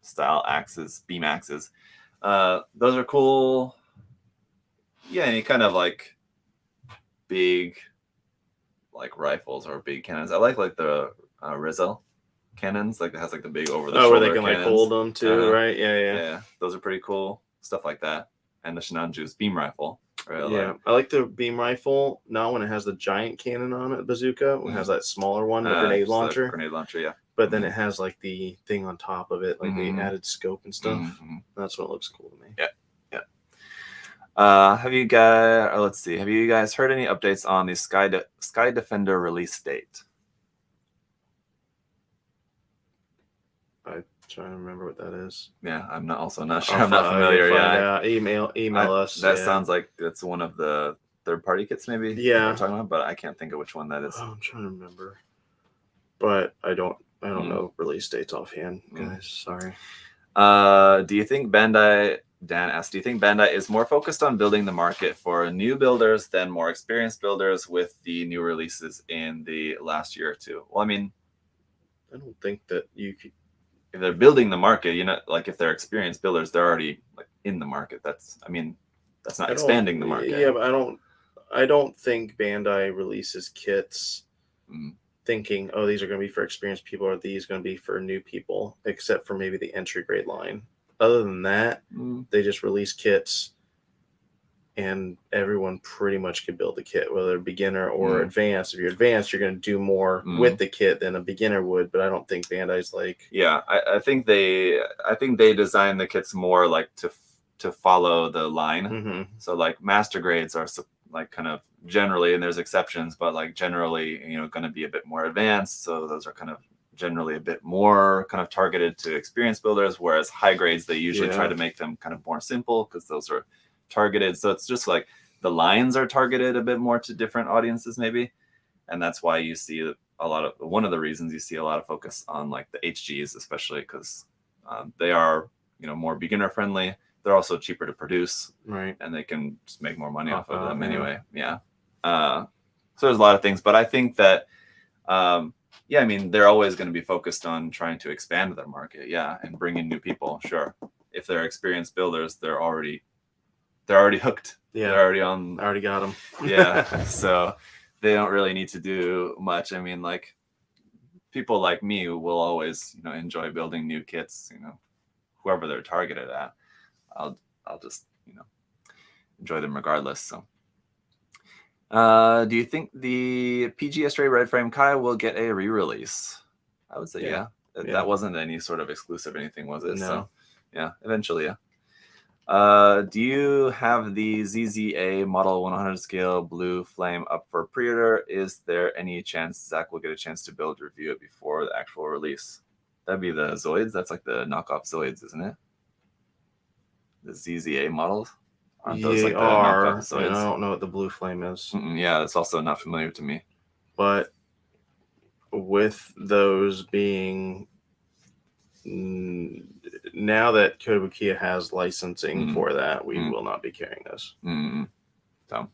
style axes, beam axes. Those are cool. Yeah, any kind of like big like rifles or big cannons. I like the Rizzo cannons, like it has like the big over the shoulder where they can cannons. like hold them too, right? Yeah. Those are pretty cool. Stuff like that. And the Shinanju's beam rifle. Right? Yeah, I like the beam rifle, not when it has the giant cannon on it, bazooka. When it has that smaller one, the grenade launcher. Grenade launcher, yeah. But then it has like the thing on top of it, like the added scope and stuff. That's what looks cool to me. Yeah. Have you guys? Let's see. Have you guys heard any updates on the Sky Defender release date? I'm trying to remember what that is. Yeah, I'm not sure. I'm not familiar. Yeah, email us. That sounds like that's one of the third-party kits, maybe. Yeah, we're talking about, but I can't think of which one that is. Oh, I'm trying to remember, but I don't know release dates offhand, guys. Sorry. Do you think Bandai? Dan asked, do you think Bandai is more focused on building the market for new builders than more experienced builders with the new releases in the last year or two? Well, I mean, I don't think that you could. If they're building the market, like if they're experienced builders, they're already like in the market. That's not expanding the market. Yeah, but I don't think Bandai releases kits thinking, oh, these are going to be for experienced people, or these going to be for new people, except for maybe the entry grade line. Other than that, they just release kits, and everyone pretty much can build the kit, whether beginner or advanced. If you're advanced, you're going to do more with the kit than a beginner would. But I don't think Bandai's like. Yeah, I think they design the kits more like to follow the line. So like master grades are like kind of generally, and there's exceptions, but like generally, going to be a bit more advanced. So those are kind of generally a bit more kind of targeted to experienced builders, whereas high grades, they usually try to make them kind of more simple because those are targeted. So it's just like the lines are targeted a bit more to different audiences maybe. And that's why you see one of the reasons you see a lot of focus on like the HGs, especially because they are, more beginner friendly. They're also cheaper to produce, right? And they can just make more money off of them anyway. Yeah. So there's a lot of things, but I think that, I mean, they're always going to be focused on trying to expand their market, and bring in new people. Sure, if they're experienced builders, they're already hooked. Yeah, they're already on. I already got them. Yeah, so they don't really need to do much. I mean, like people like me will always, enjoy building new kits. Whoever they're targeted at, I'll just, enjoy them regardless. So. Do you think the PGS Ray Red Frame Kai will get a re-release? I would say yeah. That wasn't any sort of exclusive or anything, was it? No. So yeah, eventually, yeah. Do you have the ZZA Model 100 scale Blue Flame up for pre-order? Is there any chance Zach will get a chance to build review it before the actual release? That'd be the Zoids. That's like the knockoff Zoids, isn't it? The ZZA models. Aren't those like the knockoff Zoids? I don't know what the Blue Flame is. Yeah, that's also not familiar to me. But with those being now that Kotobukiya has licensing for that, we will not be carrying those. So,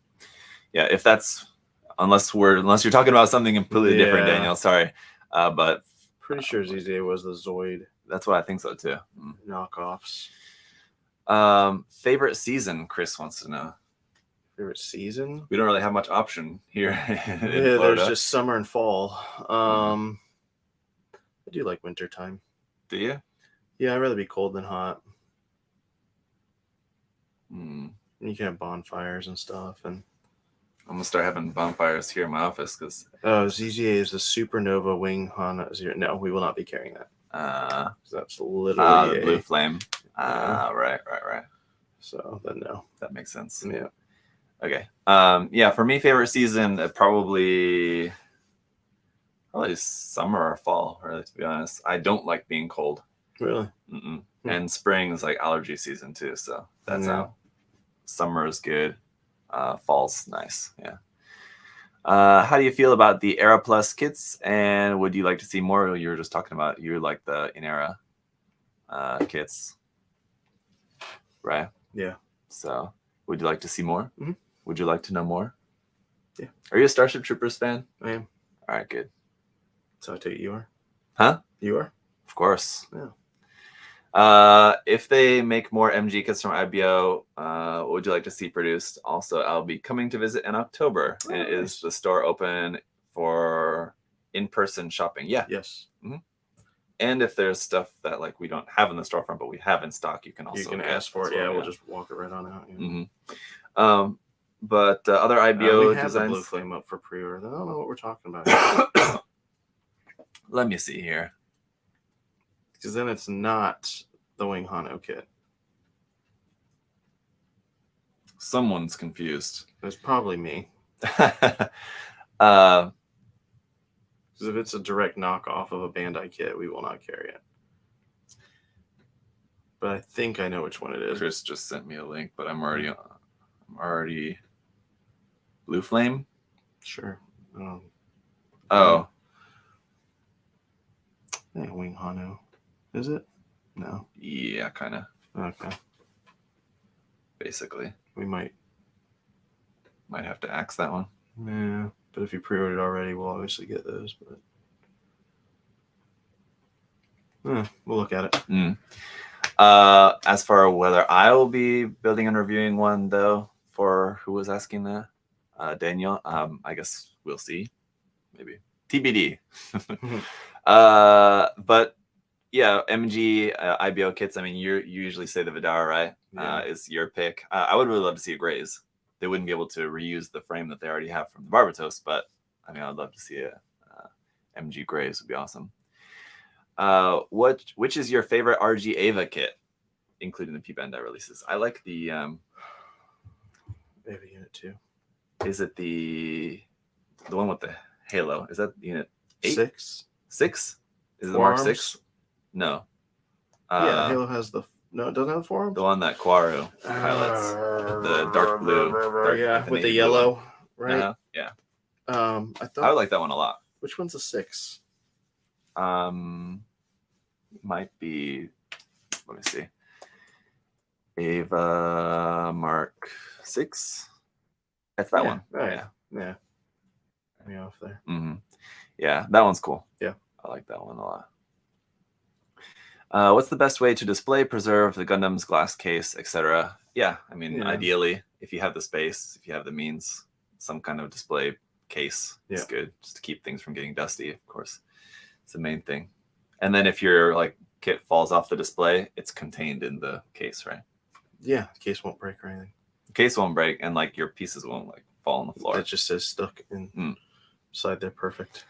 yeah, if that's unless you're talking about something completely different, Daniel. Sorry, but pretty sure ZZA was the Zoid. That's what I think so too. Knockoffs. Favorite season? Chris wants to know. Favorite season? We don't really have much option here. In there's just summer and fall. I do like winter time. Do you? Yeah, I'd rather be cold than hot. You can have bonfires and stuff, and I'm gonna start having bonfires here in my office because ZZA is the Supernova Wing Hana Zero. No, we will not be carrying that. That's literally the Blue Flame. Right. So then no, that makes sense. Yeah. Okay. For me, favorite season probably summer or fall. Really, to be honest, I don't like being cold. Really? And spring is like allergy season too, so that's out. Summer is good. Fall's nice. Yeah. How do you feel about the Era Plus kits, and would you like to see more? You were just talking about you like the In-Era kits, right? Yeah. So Would you like to see more? Mhm. Would you like to know more? Yeah. Are you a Starship Troopers fan? I am. All right, good. So I take it you are? Huh? You are? Of course. Yeah. If they make more MG kits from IBO, what would you like to see produced? Also, I'll be coming to visit in October. Oh, And nice. is the store open for in-person shopping? Yeah. Yes. And if there's stuff that like we don't have in the storefront, but we have in stock, you can also ask for it. well, Yeah, we'll just walk it right on out. Yeah. Mm-hmm. But other IBO we have designs. The Blue Flame up for pre-order. I don't know what we're talking about. Let me see here. Because then it's not the Wing Hano kit. Someone's confused. It's probably me. Because if it's a direct knockoff of a Bandai kit, we will not carry it. But I think I know which one it is. Chris just sent me a link, but I'm already Blue Flame. Sure. Oh. Yeah, Wing Hano. Is it? No. Yeah, kind of. Okay. Basically. We might have to axe that one. Yeah, but if you pre-ordered already, we'll obviously get those. But we'll look at it. As for whether I will be building and reviewing one, though, for who was asking that, Daniel, I guess we'll see. Maybe TBD. But yeah, MG IBO kits. I mean, you usually say the Vidara, right? Yeah. Is your pick. I would really love to see a Graze. They wouldn't be able to reuse the frame that they already have from the Barbatos, but I mean, I'd love to see a MG Graze. Would be awesome. Which is your favorite RG Ava kit, including the P Bandai releases? I like the Ava Unit 2. Is it the one with the halo? Is that Unit 8? 6? 6? Is it the Forearms? Mark 6? No. Yeah, Halo has the... No, it doesn't have the forearms? The one that Quaru pilots. The dark blue. With the yellow, right? Uh-huh. Yeah. I thought... I would like that one a lot. Which one's a 6? Might be... Let me see. Ava Mark 6? That's that one. Right. Yeah. Me off there. Mm-hmm. Yeah, that one's cool. Yeah. I like that one a lot. What's the best way to display, preserve the Gundam's glass case, etc.? Yeah, I mean, ideally, if you have the space, if you have the means, some kind of display case is good, just to keep things from getting dusty, of course. It's the main thing. And then if your like kit falls off the display, it's contained in the case, right? Yeah, the case won't break or anything. The case won't break, and like your pieces won't like fall on the floor. It just says stuck inside there. Perfect.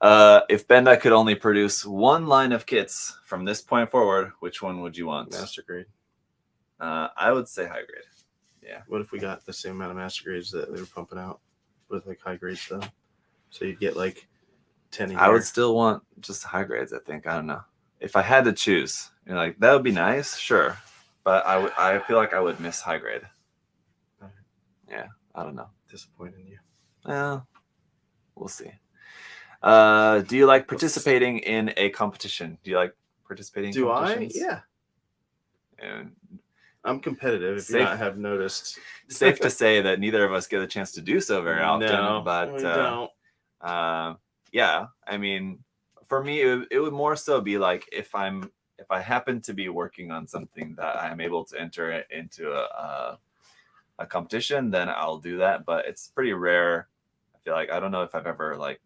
If Bandai could only produce one line of kits from this point forward, which one would you want? Master grade. I would say high grade. Yeah. What if we got the same amount of master grades that they were pumping out with like high grades though? So you'd get like 10 a year. I would still want just high grades, I think. I don't know. If I had to choose, like that would be nice, sure. But I feel like I would miss high grade. Yeah, I don't know. Disappointing you. Well, we'll see. Do you like participating in a competition? Do you like participating in competitions? Yeah. And I'm competitive, if you not have noticed. Safe to say that neither of us get a chance to do so very often. No, but we don't. Yeah, I mean, for me, it would more so be like if I happen to be working on something that I'm able to enter it into a competition, then I'll do that. But it's pretty rare. I feel like I don't know if I've ever like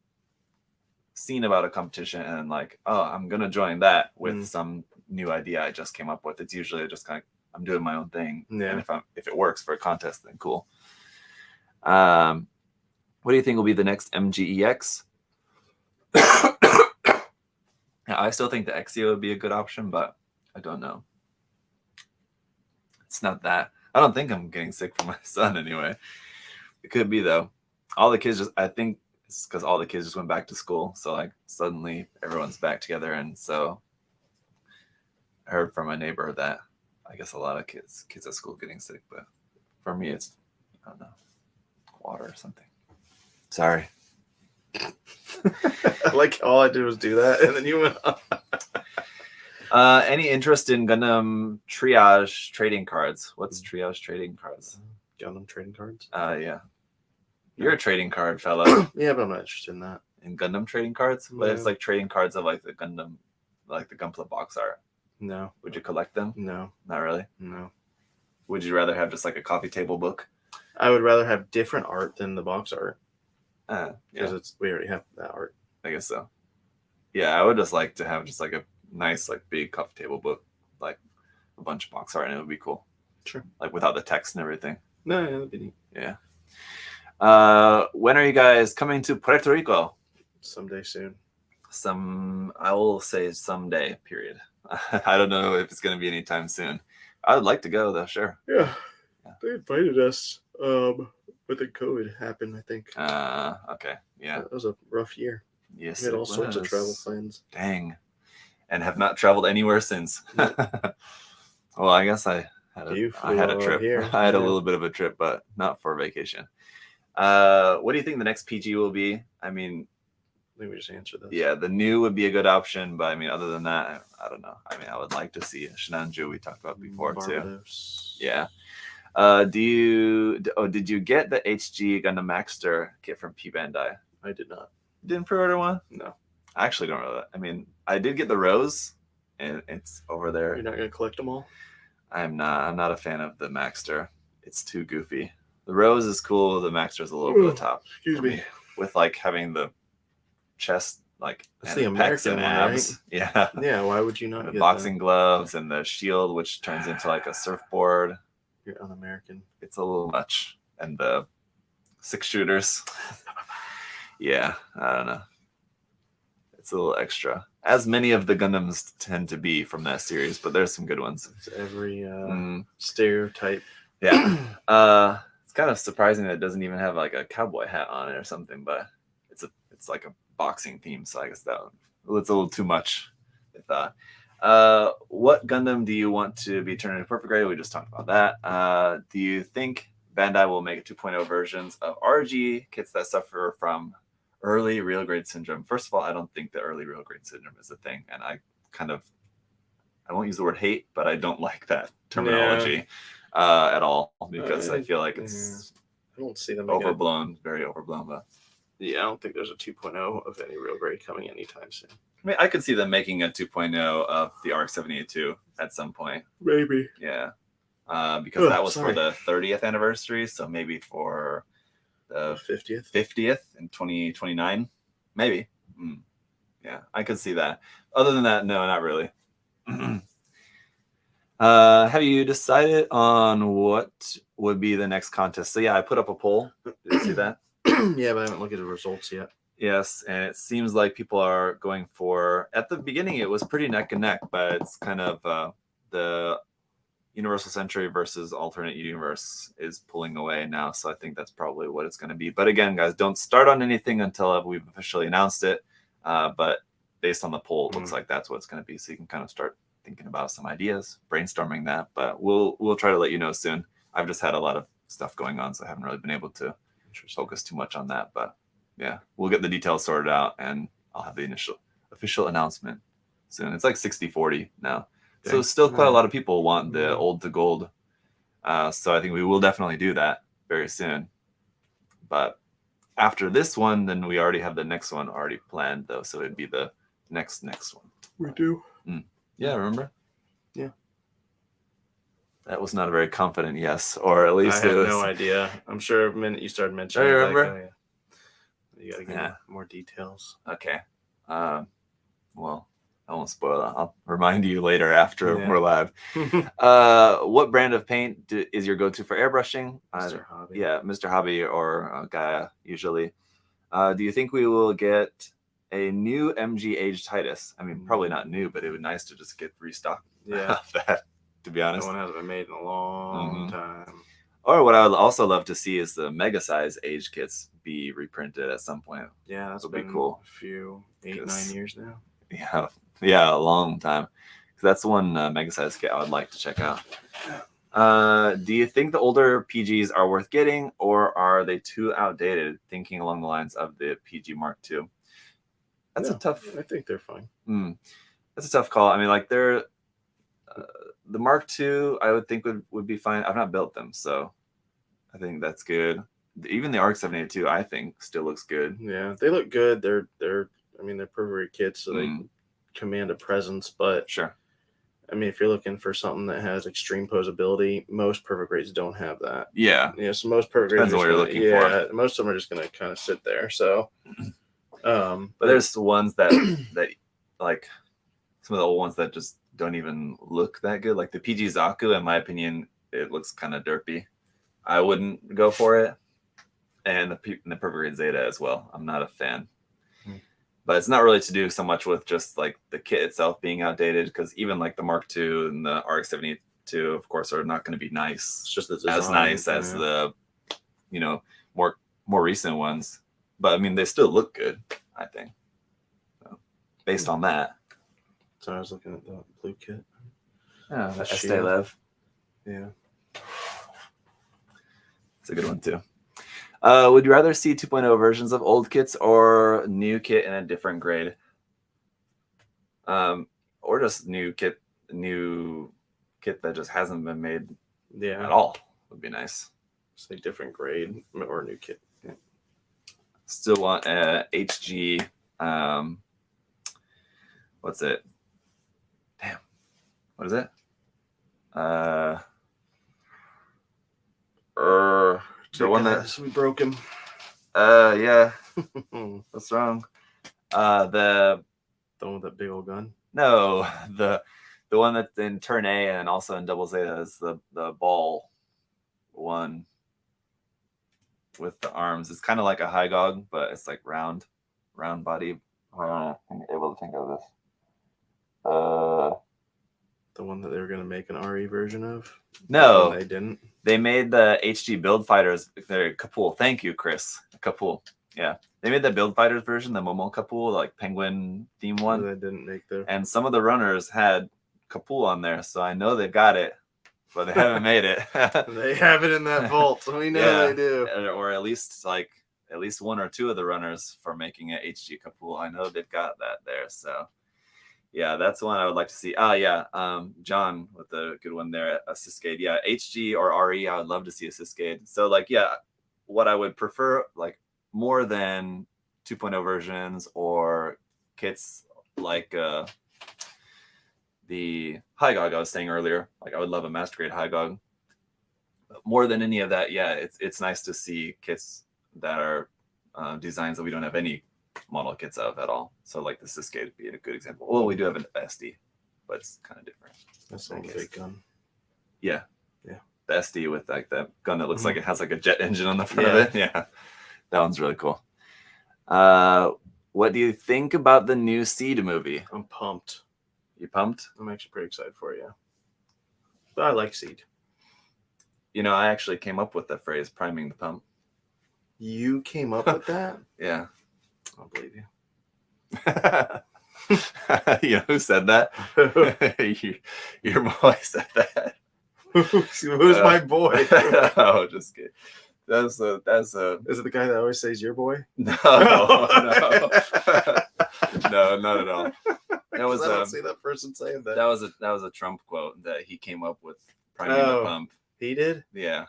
seen about a competition and like, oh, I'm gonna join that with some new idea I just came up with. It's usually just kind of I'm doing my own thing. Yeah. And if it works for a contest, then cool. What do you think will be the next MGEX? I still think the Exio would be a good option, but I don't know. It's not that. I don't think I'm getting sick from my son anyway. It could be though. All the kids I think it's because all the kids just went back to school. So like suddenly everyone's back together. And so I heard from my neighbor that I guess a lot of kids at school getting sick, but for me it's, I don't know, water or something. Sorry. Like all I did was do that and then you went on. Any interest in Gundam Triage trading cards? What's Triage trading cards? Gundam trading cards. Yeah. You're a trading card fellow. Yeah, but I'm not interested in that. In Gundam trading cards? But it's Yeah. like trading cards of like the Gundam, like the Gunpla box art. No. Would you collect them? No. Not really. No. Would you rather have just like a coffee table book? I would rather have different art than the box art because Yeah, we already have that art. I guess so. Yeah, I would just like to have just like a nice like big coffee table book, like a bunch of box art, and it would be cool. Sure. Like without the text and everything. No, yeah, that'd be neat. Yeah. When are you guys coming to Puerto Rico? Someday soon. I will say someday, period. I don't know if it's going to be anytime soon. I would like to go though, sure. Yeah. They invited us, but then COVID happened, I think. Okay. Yeah. That was a rough year. Yes. We had all sorts of travel plans. Dang. And have not traveled anywhere since. Well, I guess I had a trip. Here. I had a little bit of a trip, but not for vacation. What do you think the next PG will be? I mean, I think we just answered this. yeah, the new would be a good option, but I mean, other than that, I don't know. I mean, I would like to see Shinanju we talked about before Barbados. too. Yeah. Did you get the HG Gundam Maxter kit from P Bandai? I did not. Didn't pre-order one? No. I actually don't know that. I mean, I did get the Rose, and it's over there. You're not gonna collect them all? I'm not a fan of the Maxter. It's too goofy. The Rose is cool. The Maxter is a little over the top. Excuse me. With like having the chest, like That's the pecs American and one, abs. right? Yeah. Yeah. Why would you not The get boxing gloves and the shield, which turns into like a surfboard. You're un-American. It's a little much. And the 6 shooters. Yeah, I don't know. It's a little extra, as many of the Gundams tend to be from that series, but there's some good ones. It's every stereotype. Yeah. It's kind of surprising that it doesn't even have like a cowboy hat on it or something, but it's like a boxing theme, so I guess it's a little too much, I thought. What Gundam do you want to be turned into perfect grade? We just talked about that. Do you think Bandai will make 2.0 versions of RG kits that suffer from early real grade syndrome? First of all, I don't think the early real grade syndrome is a thing, and I won't use the word hate, but I don't like that terminology at all, because I feel like it's I don't see them overblown, very overblown. But yeah, I don't think there's a 2.0 of any real grade coming anytime soon. I mean, I could see them making a 2.0 of the RX-78 at some point. Maybe. Yeah. Because that was for the 30th anniversary, so maybe for the 50th in 2029, maybe. Yeah, I could see that. Other than that, no, not really. Have you decided on what would be the next contest? So yeah, I put up a poll. Did you see that? Yeah, but I haven't looked at the results yet. Yes, and it seems like people are going for, at the beginning it was pretty neck and neck, but it's kind of the Universal Century versus Alternate Universe is pulling away now, so I think that's probably what it's going to be. But again, guys, don't start on anything until we've officially announced it, but based on the poll, it looks like that's what it's going to be, so you can kind of start thinking about some ideas, brainstorming that, but we'll try to let you know soon. I've just had a lot of stuff going on, so I haven't really been able to focus too much on that, but yeah, we'll get the details sorted out, and I'll have the official announcement soon. It's like 60-40 now. Okay. So still quite a lot of people want the old to gold. So I think we will definitely do that very soon. But after this one, then we already have the next one already planned, though. So it'd be the next one. We do. Yeah, remember? Yeah. That was not a very confident yes, or at least I had no idea. I'm sure the minute you started mentioning it, remember? Like, you gotta give more details. Okay. Well, I won't spoil it. I'll remind you later after we're live. What brand of paint is your go-to for airbrushing? Mr. Hobby. Yeah, Mr. Hobby or Gaia, usually. Do you think we will get a new MG Age Titus? I mean, probably not new, but it would be nice to just get restocked of that, to be honest. That one hasn't been made in a long time. Or what I would also love to see is the mega size age kits be reprinted at some point. Yeah, that's would been be cool. A few 8-9 years now. Yeah, a long time. That's one mega size kit I would like to check out. Do you think the older PGs are worth getting, or are they too outdated? Thinking along the lines of the PG Mark II. That's a tough. I think they're fine. That's a tough call. I mean, like they're the Mark II. I would think would be fine. I've not built them, so I think that's good. Even the ARC-78 too, I think, still looks good. Yeah, they look good. They're pervert kits, so they command a presence. But sure, I mean, if you're looking for something that has extreme posability, most perfect grades don't have that. Yeah. Yeah, so most perfect grades depends on what you're looking for. Most of them are just gonna kind of sit there. So, but there's the ones that like some of the old ones that just don't even look that good. Like the PG Zaku, in my opinion, it looks kind of derpy. I wouldn't go for it. And the perfect grade Zeta as well. I'm not a fan. But it's not really to do so much with just like the kit itself being outdated, because even like the Mark II and the RX-72, of course, are not going to be nice. It's just the design, as nice as the, more recent ones. But I mean, they still look good, I think. So, based on that. So I was looking at the blue kit. Yeah, the Estelev. Yeah. It's a good one too. Would you rather see 2.0 versions of old kits or new kit in a different grade? Or just new kit that just hasn't been made at all would be nice. Say different grade or new kit. Yeah. Still want a HG. What's it? Damn. What is it? The one that we broke him. Yeah. What's wrong? The one with that big old gun. No, the one that's in turn A and also in double Zeta is the ball one with the arms. It's kind of like a Hygog, but it's like round body. I don't know. I'm able to think of this. The one that they were going to make an RE version of? No, they didn't. They made the HG Build Fighters. They're Kapul. Thank you, Chris. Kapul. Yeah. They made the Build Fighters version, the Momo Kapul, like penguin theme one. They didn't make the. And some of the runners had Kapul on there, so I know they've got it, but they haven't made it. They have it in that vault. We know they do. Or at least one or two of the runners for making an HG Kapul. I know they've got that there, so. Yeah, that's one I would like to see. John with the good one there, a Cascade. Yeah, HG or RE, I would love to see a Cascade. So, what I would prefer, more than 2.0 versions or kits like the Hygog I was saying earlier. I would love a Master Grade Hygog. But more than any of that, yeah, it's nice to see kits that are designs that we don't have any model kits of at all. So the Cascade would be a good example. Well, we do have an SD, but it's kind of different. That's a fake gun. Yeah. The SD with that gun that looks like it has a jet engine on the front of it. Yeah. That one's really cool. What do you think about the new Seed movie? I'm pumped. You pumped? I'm actually pretty excited for it, yeah. But I like Seed. I actually came up with the phrase priming the pump. You came up with that? Yeah. I don't believe you. Who said that? Your boy said that. Who's my boy? Oh, just kidding. That's a. Is it the guy that always says your boy? No, no, not at all. That was I don't see that person saying that. That was a Trump quote that he came up with priming the pump. He did? Yeah.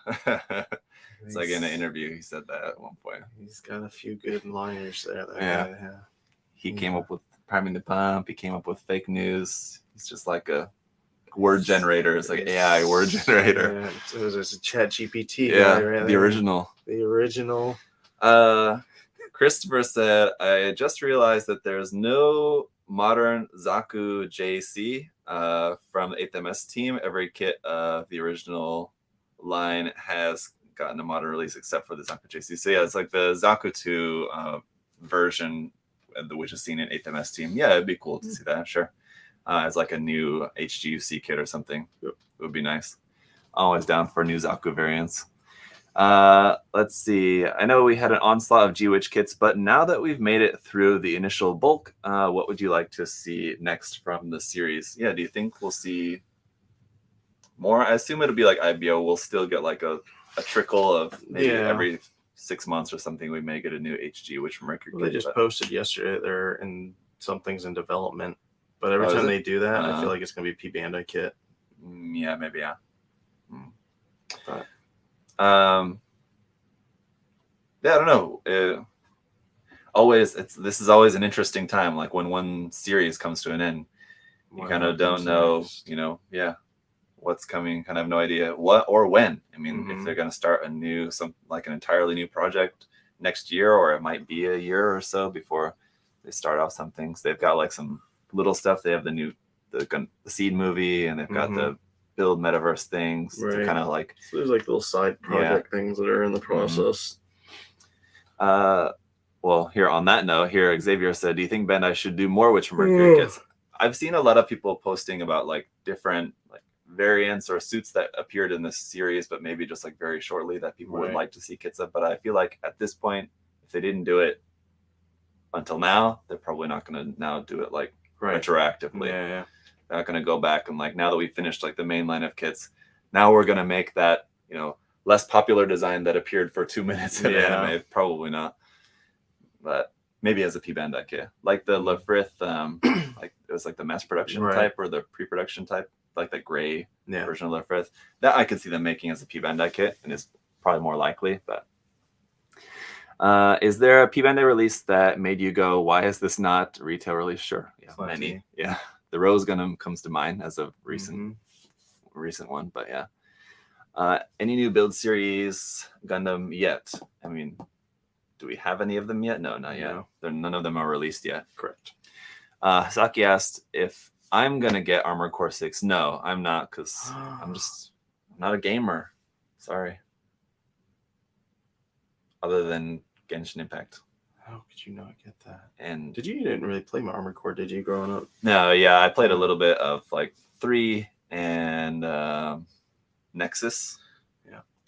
It's in an interview he said that at one point. He's got a few good liners there. Yeah. He came up with priming the pump. He came up with fake news. He's just like a word generator. It's like AI word generator. Yeah, it was just a Chat GPT. Yeah, right the original. The original. Christopher said, I just realized that there's no modern Zaku JC from the 8th MS team. Every kit of the original line has gotten a modern release except for the Zaku JC. So yeah, it's like the Zaku 2 version, which is seen in 8th MS team. Yeah, it'd be cool to see that, sure. As a new HGUC kit or something. It would be nice. Always down for new Zaku variants. Let's see. I know we had an onslaught of G-Witch kits, but now that we've made it through the initial bulk, what would you like to see next from the series? Yeah, do you think we'll see more? I assume it'll be like IBO. We'll still get a trickle of maybe every 6 months or something. We may get a new HG Witch from Mercury. Well, they just posted yesterday they're in some things in development, but every time they do that, I feel like it's going to be P Bandai kit. Yeah, maybe, yeah. But Yeah, I don't know. This is always an interesting time. Like when one series comes to an end, you kind of don't know, what's coming. Kind of have no idea what or when. I mean, if they're going to start an entirely new project next year, or it might be a year or so before they start off some things. They've got like some little stuff. They have the Seed movie, and they've got the Build Metaverse things. Right. To kind of like, so there's like little side project things that are in the process. Well, here on that note, Xavier said, "Do you think Bandai should do more Witch from Mercury kits?" I've seen a lot of people posting about like different like variants or suits that appeared in this series, but maybe just like very shortly that people would like to see kits of. But I feel like at this point, if they didn't do it until now, they're probably not going to now do it like retroactively. Yeah. They're not going to go back and like, now that we finished like the main line of kits, now we're going to make that, less popular design that appeared for 2 minutes in anime. Probably not. But maybe as a P Bandai kit, like the Lefrith, like it was like the mass production type or the pre-production type, like the gray version of Lefrith. That I could see them making as a P Bandai kit, and is probably more likely. But is there a P Bandai release that made you go, "Why is this not retail release?" Sure, many. Yeah, the Rose Gundam comes to mind as a recent one, but any new build series Gundam yet? I mean, do we have any of them yet? No, not yet. None of them are released yet. Correct. Saki asked if I'm gonna get Armored Core 6. No, I'm not, because I'm not a gamer. Sorry. Other than Genshin Impact. How could you not get that? And you didn't really play Armored Core, did you, growing up? No, I played a little bit of like 3 and Nexus.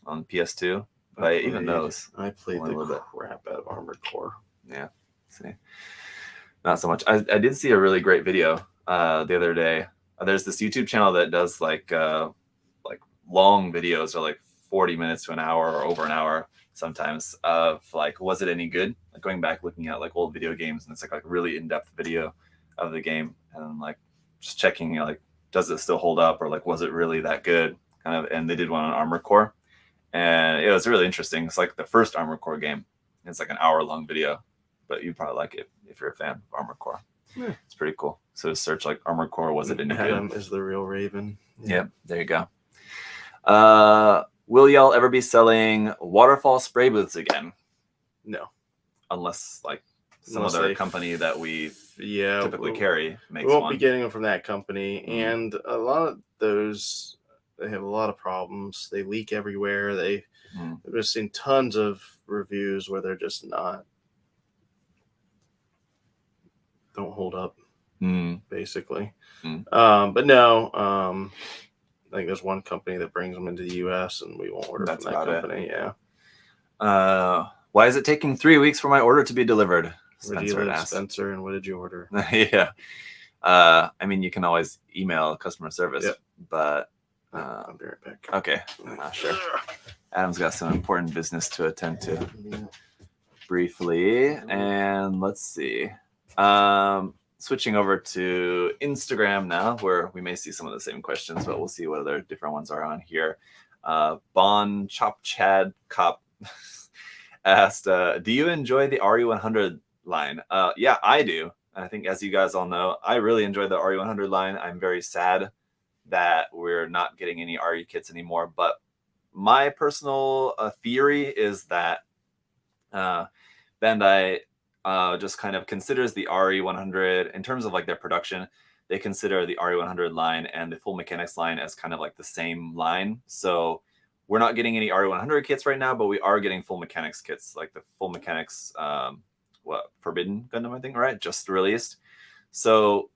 On PS2. But even those, I played the crap out of Armored Core. Yeah, see, not so much. I did see a really great video the other day. There's this YouTube channel that does like long videos, or like 40 minutes to an hour or over an hour sometimes, of like, was it any good? Like going back looking at like old video games, and it's like really in-depth video of the game, and like just checking like, does it still hold up, or like, was it really that good? Kind of. And they did one on Armored Core. And it was really interesting. It's like the first Armored Core game. It's like an hour-long video, but you probably like it if you're a fan of Armored Core. Yeah. It's pretty cool. So search like Armored Core, was it any good? Adam is the real Raven. Yeah, there you go. Will y'all ever be selling waterfall spray booths again? No. Unless like some other company that we typically carry makes one. We won't be getting them from that company. And a lot of those... They have a lot of problems. They leak everywhere. I've just seen tons of reviews where they're just don't hold up, basically. But no, I think there's one company that brings them into the U.S. and we won't order from that company. Yeah. Why is it taking 3 weeks for my order to be delivered? Spencer asked. Spencer, and what did you order? I mean, you can always email customer service, but. I'll be right back. Okay, sure. Adam's got some important business to attend to briefly, and let's see. Switching over to Instagram now, where we may see some of the same questions, but we'll see what other different ones are on here. Bon Chop Chad Cop asked, "Do you enjoy the RE100 line?" Yeah, I do. I think, as you guys all know, I really enjoy the RE100 line. I'm very sad that we're not getting any RE kits anymore, but my personal theory is that Bandai just kind of considers the RE100 in terms of like their production. They consider the RE100 line and the Full Mechanics line as kind of like the same line. So we're not getting any RE100 kits right now, but we are getting Full Mechanics kits, like the Full Mechanics Forbidden Gundam, I think, right? Just released. So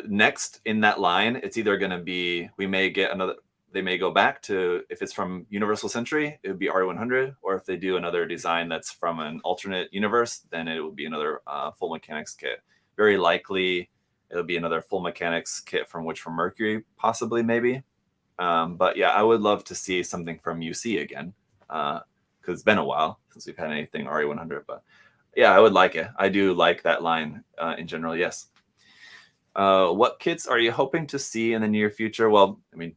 next in that line, it's either going to be, we may get another, they may go back to, if it's from Universal Century, it would be RE100, or if they do another design that's from an alternate universe, then it will be another Full Mechanics kit. Very likely it'll be another Full Mechanics kit from Mercury, possibly, maybe. But yeah, I would love to see something from UC again, because it's been a while since we've had anything RE100. But yeah, I would like it. I do like that line in general, yes. What kits are you hoping to see in the near future? Well, I mean,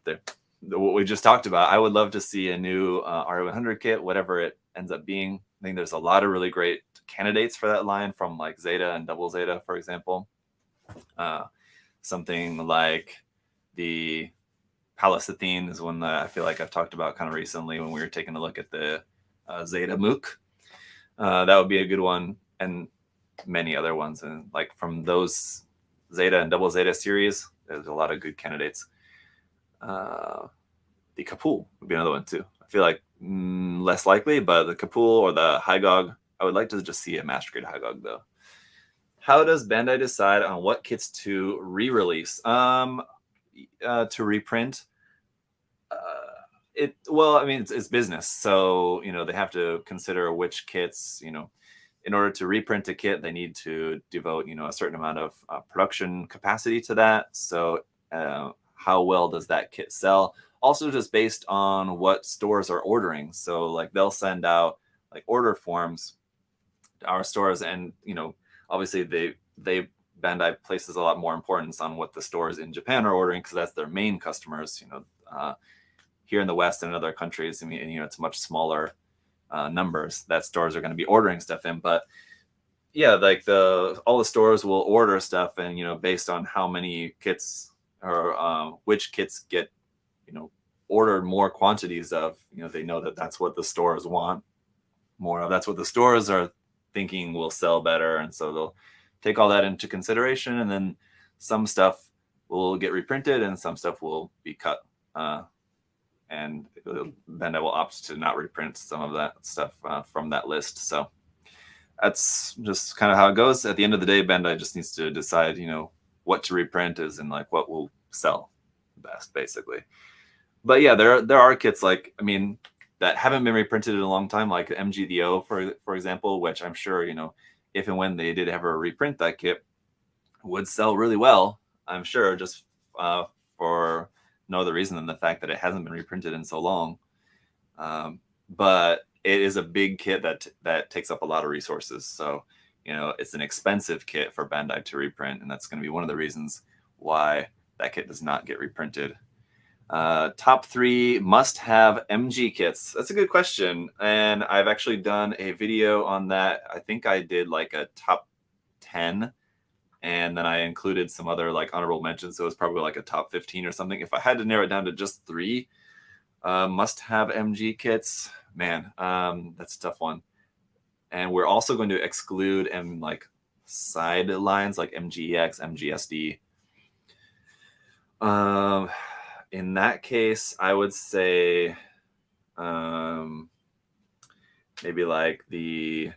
what we just talked about, I would love to see a new R100 kit, whatever it ends up being. I think there's a lot of really great candidates for that line from like Zeta and Double Zeta, for example. Something like the Palacethene is one that I feel like I've talked about kind of recently when we were taking a look at the Zeta Mook. That would be a good one, and many other ones. And like from those Zeta and Double Zeta series, there's a lot of good candidates. The Kapul would be another one too. I feel like less likely, but the Kapul or the Hygog, I would like to just see a Master Grade Hygog though. How does Bandai decide on what kits to re-release? To reprint? Well, I mean, it's business, so they have to consider which kits. In order to reprint a kit, they need to devote a certain amount of production capacity to that. So how well does that kit sell? Also, just based on what stores are ordering. So like they'll send out like order forms to our stores, and obviously Bandai places a lot more importance on what the stores in Japan are ordering because that's their main customers. Here in the West and in other countries, I mean, it's much smaller numbers that stores are going to be ordering stuff in. But yeah, like all the stores will order stuff, and based on how many kits or which kits get ordered more quantities of, they know that that's what the stores want more of. That's what the stores are thinking will sell better, and so they'll take all that into consideration, and then some stuff will get reprinted and some stuff will be cut, and Bandai will opt to not reprint some of that stuff from that list. So that's just kind of how it goes. At the end of the day, Bandai just needs to decide what to reprint is and like what will sell best, basically. But yeah, there are kits like, I mean, that haven't been reprinted in a long time, like MGDO, for example, which I'm sure, if and when they did ever reprint that kit, would sell really well, I'm sure, just for no other reason than the fact that it hasn't been reprinted in so long. But it is a big kit that takes up a lot of resources. So, it's an expensive kit for Bandai to reprint, and that's going to be one of the reasons why that kit does not get reprinted. Top 3 must-have MG kits. That's a good question, and I've actually done a video on that. I think I did like a top 10, and then I included some other like honorable mentions, so it was probably like a top 15 or something. If I had to narrow it down to just 3 must-have MG kits, man, that's a tough one. And we're also going to exclude like side lines like MGEX, MGSD. In that case, I would say maybe like it's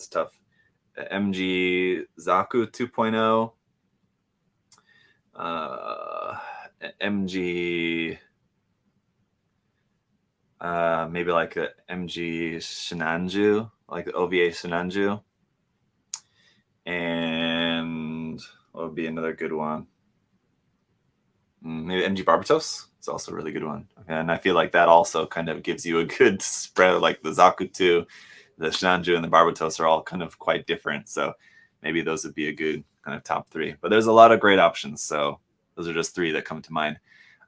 tough. MG Zaku 2.0, MG, maybe like a MG Shinanju, like the OVA Shinanju. And what would be another good one? Maybe MG Barbatos. It's also a really good one. And I feel like that also kind of gives you a good spread. Like the Zaku 2, the Shinanju, and the Barbatos are all kind of quite different. So maybe those would be a good kind of top 3. But there's a lot of great options. So those are just 3 that come to mind.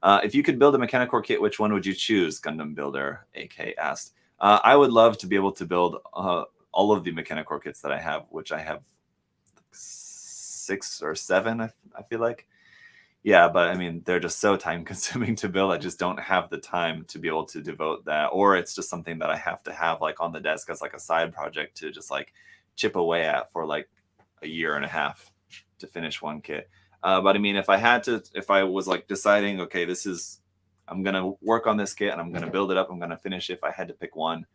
If you could build a Mechanicore kit, which one would you choose? Gundam Builder AK asked. I would love to be able to build all of the Mechanicore kits that I have, which I have 6 or 7, I feel like. Yeah, but I mean, they're just so time consuming to build. I just don't have the time to be able to devote that, or it's just something that I have to have like on the desk as like a side project to just like chip away at for like a year and a half to finish one kit. But I mean, if I was like deciding, okay, I'm going to work on this kit and I'm going to build it up, I'm going to finish it. If I had to pick one,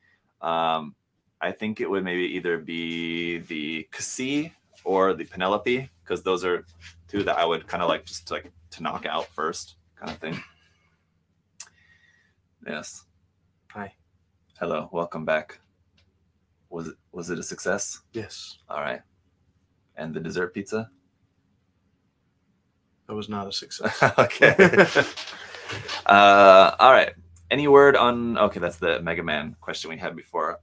I think it would maybe either be the Cassie or the Penelope, because those are 2 that I would kind of like just like to knock out first, kind of thing. Yes. Hi. Hello. Welcome back. Was it a success? Yes. All right. And the dessert pizza? That was not a success. Okay. All right. Any word on? Okay, that's the Mega Man question we had before.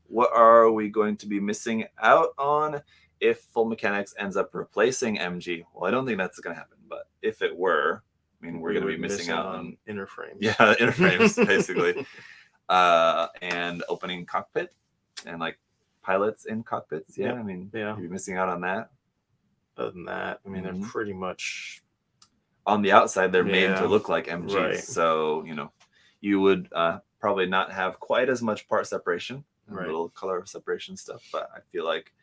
What are we going to be missing out on if Full Mechanics ends up replacing MG? Well, I don't think that's going to happen, but if it were, I mean, we're going to be missing out on inner frames. Yeah, inner frames, basically. And opening cockpit and like pilots in cockpits. Yeah, Yep. I mean, Yeah. you'd be missing out on that. Other than that, I mean, they're pretty much on the outside. They're made to look like MGs, right. So you would probably not have quite as much part separation, and little color separation stuff. But I feel like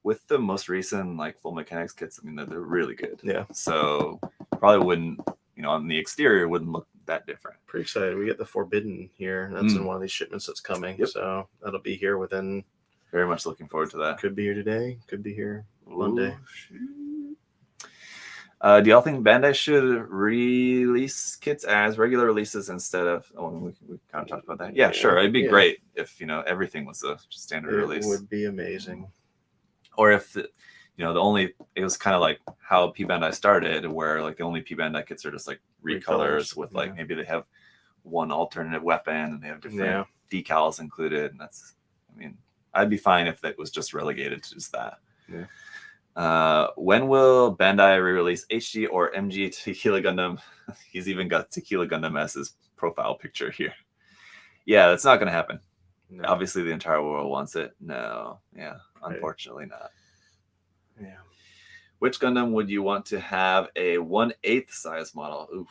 with the most recent like full mechanics kits, I mean, they're really good. Yeah. So probably wouldn't, on the exterior wouldn't look that different. Pretty excited. We get the Forbidden here. That's in one of these shipments that's coming. Yep. So that'll be here within. Very much looking forward to that. Could be here today. Could be here Monday. Do y'all think Bandai should release kits as regular releases instead of? Oh, we kind of talked about that. Yeah, sure. It'd be great if everything was a standard release. It would be amazing. Or if it was kind of like how P Bandai started, where like the only P Bandai kits are just like recolors with like maybe they have one alternative weapon and they have different decals included, and that's. I mean, I'd be fine if that was just relegated to just that. Yeah. When will Bandai re-release HD or MG Tequila Gundam? He's even got Tequila Gundam as his profile picture here. Yeah, that's not going to happen. No. Obviously, the entire world wants it. No. Yeah, unfortunately not. Yeah. Which Gundam would you want to have a 1/8 size model? Oof.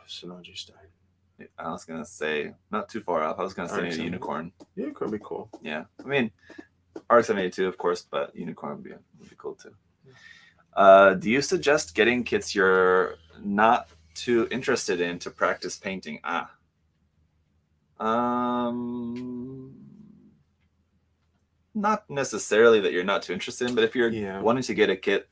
Synology Stein. I was going to say, not too far off. I was going to say a Unicorn. Unicorn would be cool. Yeah. I mean, RX-78 of course, but Unicorn would be cool too. Do you suggest getting kits you're not too interested in to practice painting? Not necessarily that you're not too interested in, but if you're wanting to get a kit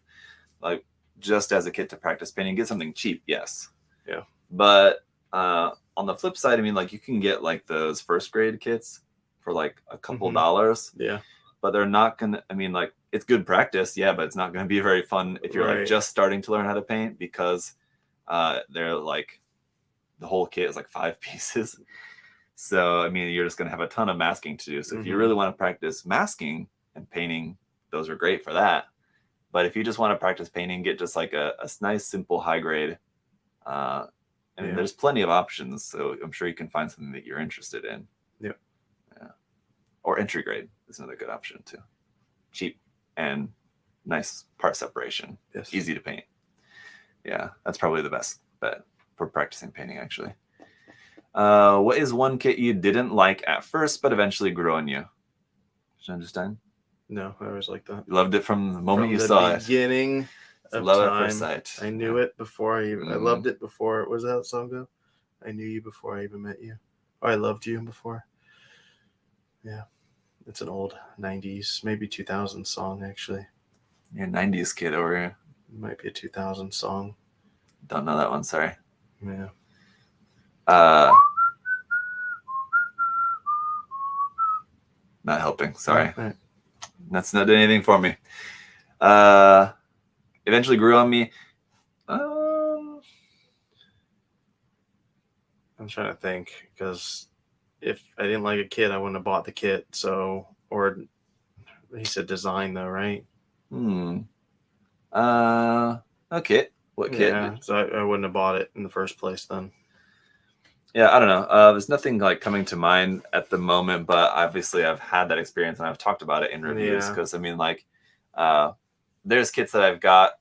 like just as a kit to practice painting, get something cheap, yes. Yeah. But on the flip side, I mean, like you can get like those first grade kits for like a couple dollars. Yeah. But they're not gonna. I mean, like it's good practice, yeah, but it's not gonna be very fun if you're like just starting to learn how to paint because they're like the whole kit is like 5 pieces. So I mean, you're just gonna have a ton of masking to do. So if you really want to practice masking and painting, those are great for that. But if you just want to practice painting, get just like a nice, simple, high grade. And there's plenty of options, so I'm sure you can find something that you're interested in. Yeah. Or entry grade is another good option too. Cheap and nice part separation. Yes. Easy to paint. Yeah, that's probably the best bet for practicing painting, actually. What is one kit you didn't like at first, but eventually grew on you? Did you understand? No, I always liked that. You loved it from the moment you saw it. Beginning of love time. At first sight. I knew it before I even. I loved it before. What was that song go? I knew you before I even met you. Or I loved you before. Yeah. It's an old 90s, maybe 2000 song, actually. You're a 90s kid over here. It might be a 2000 song. Don't know that one, sorry. Yeah. Not helping, sorry. Right. That's not doing anything for me. Eventually grew on me. I'm trying to think, because if I didn't like a kit, I wouldn't have bought the kit. So, or he said design though, right? A kit. What kit? Yeah, so I wouldn't have bought it in the first place then. Yeah, I don't know. There's nothing like coming to mind at the moment, but obviously I've had that experience and I've talked about it in reviews because I mean, like, there's kits that I've got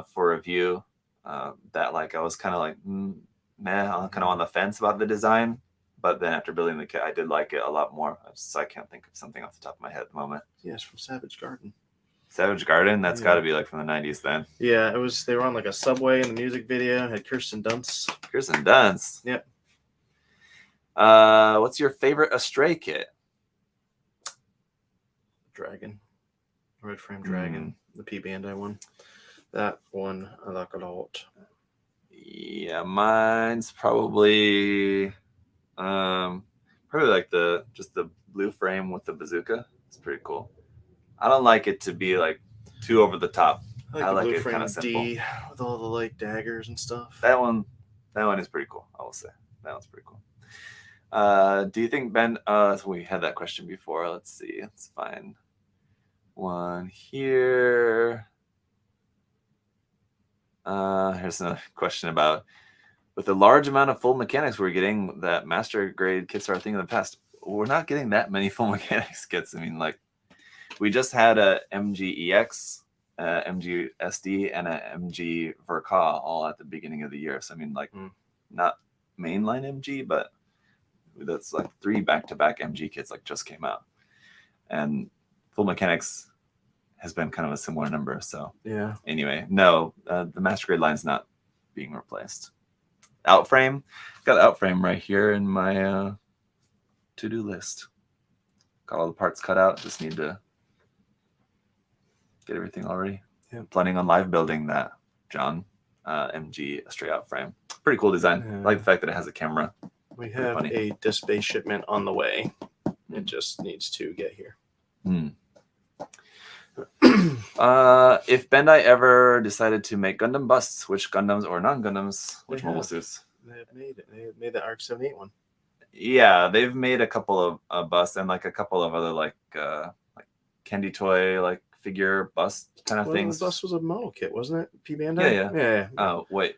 for review that like I was kind of like, I'm kind of on the fence about the design. But then after building the kit, I did like it a lot more. So I can't think of something off the top of my head at the moment. Yeah, it's from Savage Garden. Savage Garden? That's got to be like from the 90s then. Yeah, it was. They were on like a subway in the music video. It had Kirsten Dunst. Kirsten Dunst? Yep. What's your favorite Astray kit? Dragon. Red Frame Dragon. The P Bandai one. That one I like a lot. Yeah, mine's probably like just the blue frame with the bazooka. It's pretty cool. I don't like it to be like too over the top. I like it kind of simple. D with all the like daggers and stuff. That one is pretty cool. I will say that one's pretty cool. Do you think Ben? So we had that question before. Let's see. Let's find one here. Here's a question about with the large amount of full mechanics we're getting, that master grade kits are a thing of the past. We're not getting that many full mechanics kits. I mean, like, we just had a MGEX, MG SD, and a MG Verka all at the beginning of the year. So I mean, like, not mainline MG, but that's like 3 back-to-back MG kits like just came out, and full mechanics has been kind of a similar number. So yeah. Anyway, no, the master grade line's not being replaced. Outframe, got the outframe right here in my to-do list. Got all the parts cut out. Just need to get everything all ready. Yeah. Planning on live building that John MG straight out frame. Pretty cool design. I like the fact that it has a camera. We have a disc-based shipment on the way. It just needs to get here. If Bandai ever decided to make Gundam busts, which Gundams or non-Gundams, which mobile suits? They've made it. They made the ARC-78 one. Yeah, they've made a couple of busts and like a couple of other like candy toy like figure bust kind of things. The bust was a model kit, wasn't it? P Bandai. Yeah. Oh wait.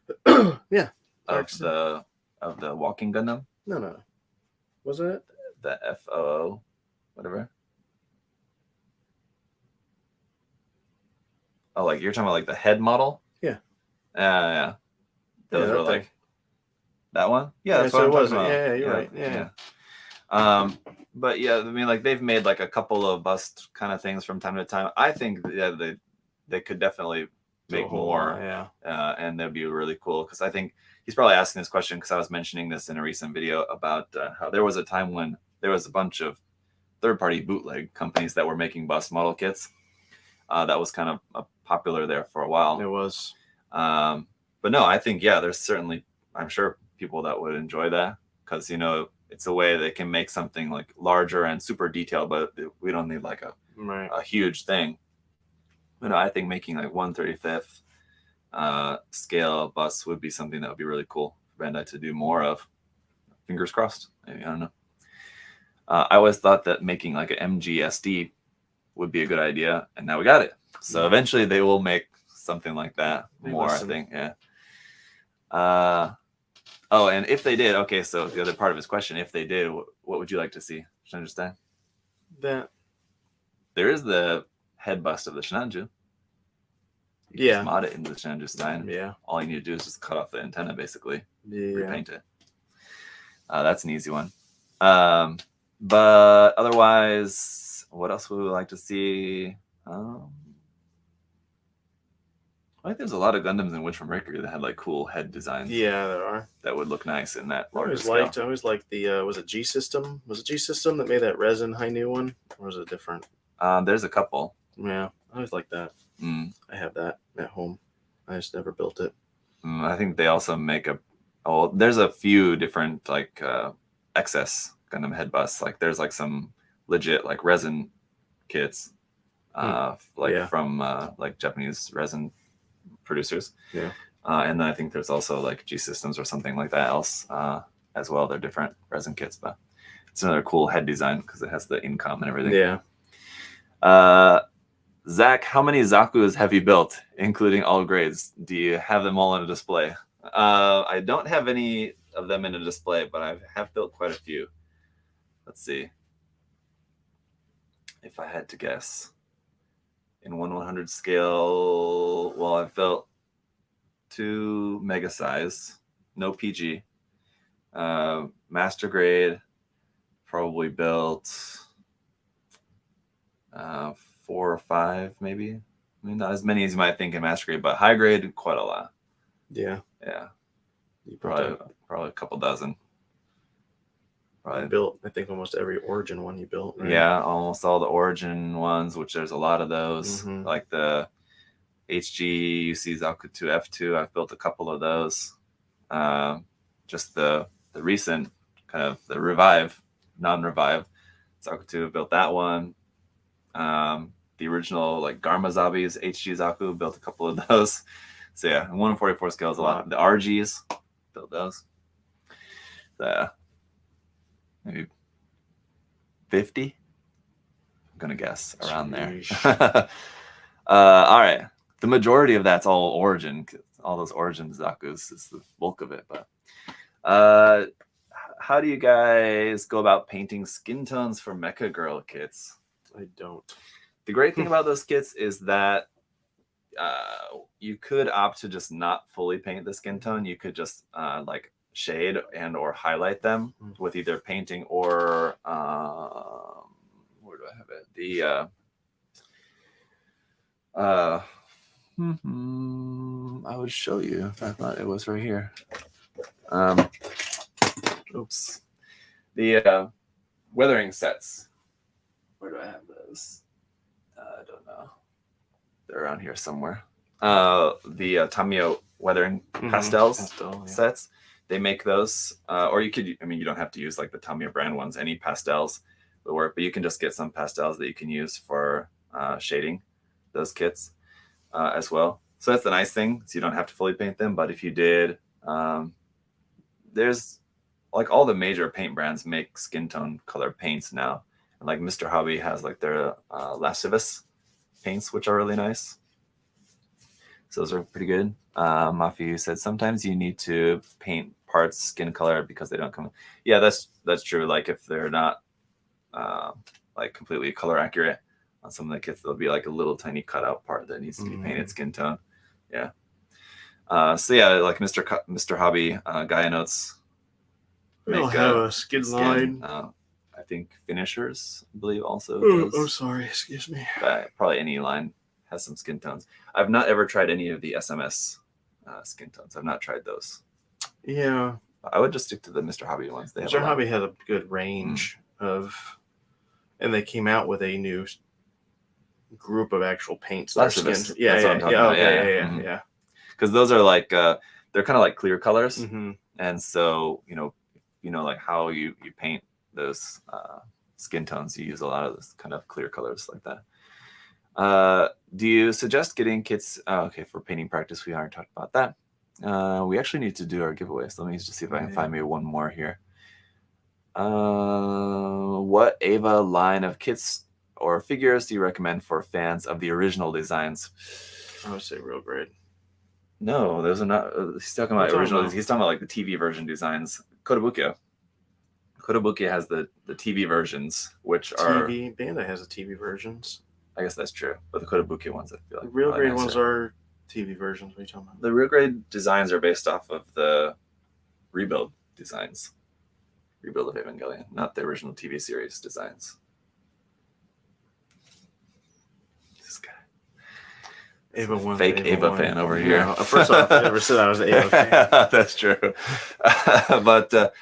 Yeah. Of the walking Gundam. No. Wasn't it the FOO, whatever? Oh, like you're talking about like the head model? Yeah. Yeah. Those were like that one? Yeah, that's so what it was. Yeah, you're right. Yeah. But yeah, I mean, like they've made like a couple of bust kind of things from time to time. I think they could definitely make more. Yeah. And that'd be really cool because I think he's probably asking this question because I was mentioning this in a recent video about how there was a time when there was a bunch of third-party bootleg companies that were making bust model kits. That was kind of popular there for a while. It was. But no, I think, yeah, there's certainly, I'm sure, people that would enjoy that because, you know, it's a way they can make something like larger and super detailed, but we don't need like a huge thing. You know, I think making like 1/35th scale busts would be something that would be really cool for Bandai to do more of. Fingers crossed. Maybe, I don't know. I always thought that making like an MGSD would be a good idea, and now we got it. So eventually they will make something like that more, I think. Yeah. Oh, and if they did, okay, so the other part of his question, if they did, what would you like to see? Should I understand? That there is the head bust of the Shinanju. You just mod it into the Shinanju Stein. Yeah. All you need to do is just cut off the antenna, basically. Yeah. Repaint it. That's an easy one. But otherwise, what else would we like to see? I think there's a lot of Gundams in Witch from Mercury that had like cool head designs. Yeah, there are. That would look nice in that larger I always liked the was it G System? Was it G System that made that resin high new one? Or was it different? There's a couple. Yeah, I always like that. I have that at home. I just never built it. I think they also make there's a few different like excess Gundam head busts. Like there's like some legit like resin kits from like Japanese resin producers. Yeah. And then I think there's also like G Systems or something like that else as well. They're different resin kits, but it's another cool head design because it has the incom and everything. Yeah. Zach, how many Zakus have you built, including all grades? Do you have them all in a display? I don't have any of them in a display, but I have built quite a few. Let's see. If I had to guess. In 1/100 scale, well, I've built 2 mega size, no PG. Master grade, probably built 4 or 5, maybe. I mean, not as many as you might think in master grade, but high grade, quite a lot. Yeah. You probably a couple dozen. Probably built, I think, almost every Origin one you built. Right? Yeah, almost all the Origin ones, which there's a lot of those. Like the HG UC Zaku 2 F2, I've built a couple of those. Just the recent kind of the revive, non-revive Zaku 2, built that one. The original like Garma Zabi's HG Zaku, built a couple of those. So yeah, 1/44 scale is a lot. The RGs, built those. Maybe 50. I'm gonna guess around there. All right, the majority of that's all Origin. all those origin Zakus is the bulk of it. But how do you guys go about painting skin tones for Mecha Girl kits? I don't. The great thing about those kits is that you could opt to just not fully paint the skin tone. You could just like shade and or highlight them with either painting or where do I have it? The I would show you if I thought it was right here. Oops. The weathering sets. Where do I have those? I don't know. They're around here somewhere. The Tamiya weathering pastels sets. They make those, or you could. I mean, you don't have to use like the Tamiya brand ones. Any pastels will work, but you can just get some pastels that you can use for shading those kits as well. So that's the nice thing. So you don't have to fully paint them. But if you did, there's like all the major paint brands make skin tone color paints now. And like Mr. Hobby has like their lascivious paints, which are really nice. So those are pretty good. Mafi said sometimes you need to paint parts skin color because they don't come. Yeah, that's true. Like if they're not like completely color accurate on some of the kits, there'll be like a little tiny cutout part that needs to be painted skin tone. Yeah. So yeah, like Mr. Hobby, Gaia Notes. We don't have a skin line. I think Finishers, I believe, also. Oh, sorry. Excuse me. But probably any line has some skin tones. I've not ever tried any of the SMS skin tones. I've not tried those. Yeah. I would just stick to the Mr. Hobby ones. Mr. Hobby had a good range of, and they came out with a new group of actual paints. Yeah. Because those are like they're kind of like clear colors, and so like how you paint those skin tones, you use a lot of those kind of clear colors like that. Do you suggest getting kits? Okay, for painting practice, we already talked about that. We actually need to do our giveaway, so let me just see if I can find maybe one more here. What Ava line of kits or figures do you recommend for fans of the original designs? I would say Real Grade. No, those are not. He's talking about original. He's talking about like the TV version designs. Kotobukiya has the TV versions, which are Bandai has the TV versions. I guess that's true, but the Kotobukiya ones, I feel like the Real Grade ones are TV versions. What are you talking about? The Real Grade designs are based off of the Rebuild designs, Rebuild of Evangelion, not the original TV series designs. This guy. Ava 1. Fake Ava fan over here. Yeah, first off, I never said I was an Ava fan. That's true. But the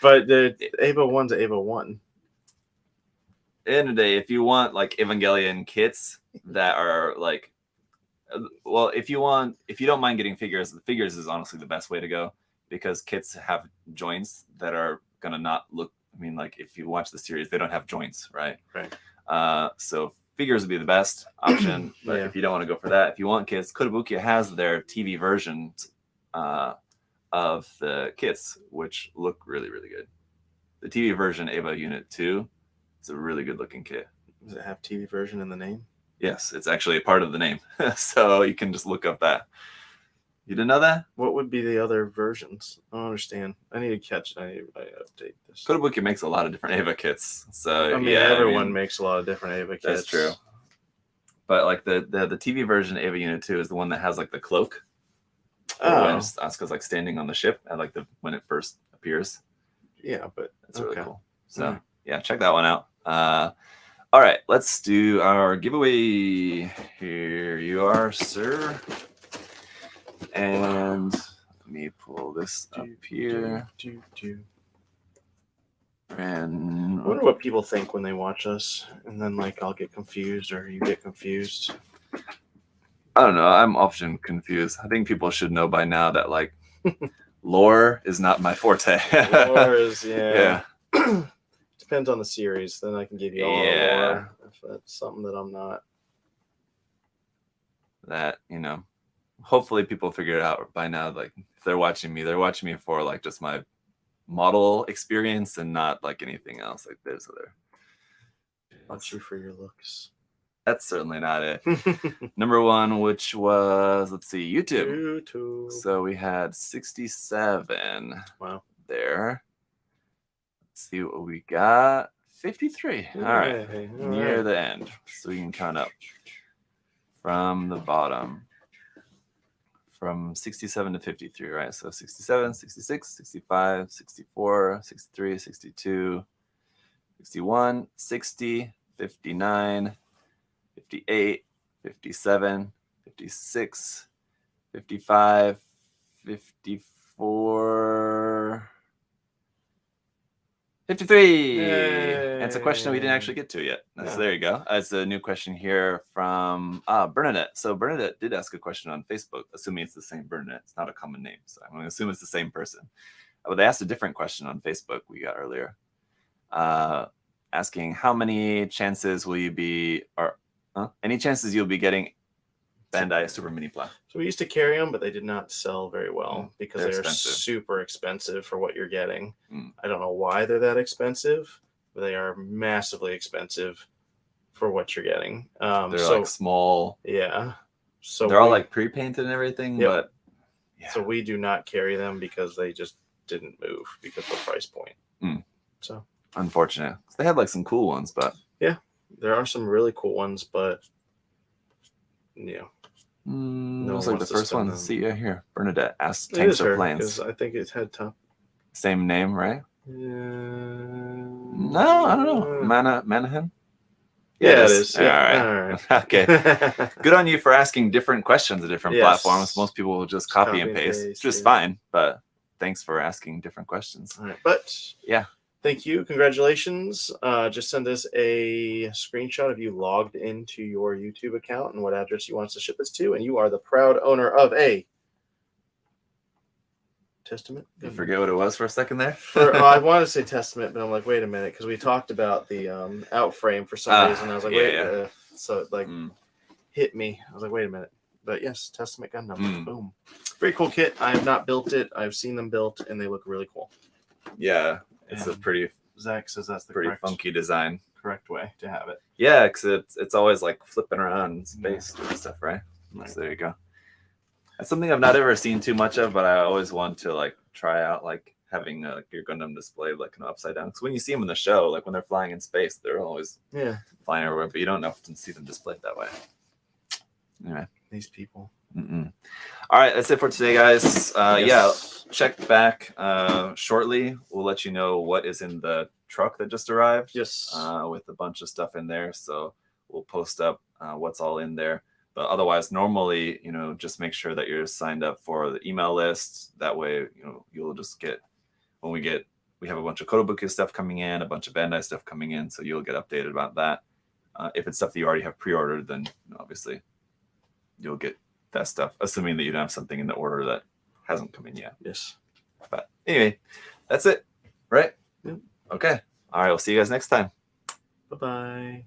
Ava 1's Ava 1. End of the day, if you want like Evangelion kits that are like, well, if you don't mind getting figures, the figures is honestly the best way to go, because kits have joints that are gonna not look. I mean, like if you watch the series, they don't have joints, right? Right. So figures would be the best option. But if you don't want to go for that, if you want kits, Kotobukiya has their TV versions of the kits, which look really, really good. The TV version Ava Unit 2 is a really good looking kit. Does it have TV version in the name? Yes, it's actually a part of the name. So you can just look up that. You didn't know that? What would be the other versions? I don't understand. I need to catch. I update this. Kotobukiya makes a lot of different Ava kits. So everyone makes a lot of different Ava kits. That's true. But like the TV version Ava Unit 2 is the one that has like the cloak. When Asuka's like standing on the ship and like when it first appears. Yeah, but that's really cool. So yeah, check that one out. All right, let's do our giveaway. Here you are, sir. And let me pull this up here. And I wonder what people think when they watch us, and then like I'll get confused or you get confused. I don't know. I'm often confused. I think people should know by now that like lore is not my forte. Lore is depends on the series. Then I can give you all the lore if that's something that I'm not. That hopefully people figure it out by now. Like if they're watching me for like just my model experience and not like anything else. Like there's other. Watch you for your looks. That's certainly not it. Number 1, which was, let's see, YouTube. So we had 67. Wow. There. Let's see what we got. 53. All right. Near the end. So we can count up from the bottom. From 67 to 53, right? So 67, 66, 65, 64, 63, 62, 61, 60, 59, 58, 57, 56, 55, 54, 53. And it's a question we didn't actually get to yet. So there you go. It's a new question here from Bernadette. So Bernadette did ask a question on Facebook, assuming it's the same Bernadette. It's not a common name, so I'm going to assume it's the same person. But they asked a different question on Facebook we got earlier, asking how many chances will you be, or any chances you'll be getting Bandai Super Mini Pla. So we used to carry them, but they did not sell very well because they're super expensive for what you're getting. I don't know why they're that expensive, but they are massively expensive for what you're getting. They're like small. Yeah. So they're all like pre-painted and everything, but so we do not carry them because they just didn't move because of the price point. So unfortunate. They had like some cool ones, but yeah, there are some really cool ones, but no, it's like the first one. See here, Bernadette asked Tanks or Planes. I think it had top. Same name, right? No, I don't know. Manahan. Yeah, it is. Yeah. All right. Okay. Good on you for asking different questions at different platforms. Most people will just copy and paste, which is fine. But thanks for asking different questions. All right. But yeah. Thank you. Congratulations. Just send us a screenshot of you logged into your YouTube account and what address you want us to ship this to. And you are the proud owner of a Testament. You forget what it was for a second there? I wanted to say Testament, but I'm like, wait a minute, because we talked about the out frame for some reason. I was like, wait. So it like hit me. I was like, wait a minute. But yes, Testament Gundam. Boom. Very cool kit. I have not built it. I've seen them built, and they look really cool. Yeah. It's a pretty Zach says that's the pretty funky design. Correct way to have it. Yeah, because it's always like flipping around in space and stuff, right? So there you go. That's something I've not ever seen too much of, but I always want to like try out like having your Gundam displayed like upside down. Because when you see them in the show, like when they're flying in space, they're always flying everywhere, but you don't often see them displayed that way. Anyway, these people. All right, that's it for today, guys. Yeah, check back shortly. We'll let you know what is in the truck that just arrived. Yes. With a bunch of stuff in there. So we'll post up what's all in there. But otherwise, normally, just make sure that you're signed up for the email list. That way, you'll just get, when we have a bunch of Kotobuki stuff coming in, a bunch of Bandai stuff coming in. So you'll get updated about that. If it's stuff that you already have pre-ordered, then obviously you'll get that stuff, assuming that you don't have something in the order that hasn't come in yet. Yes. But anyway, that's it, right? Yep. Okay. All right. We'll see you guys next time. Bye-bye.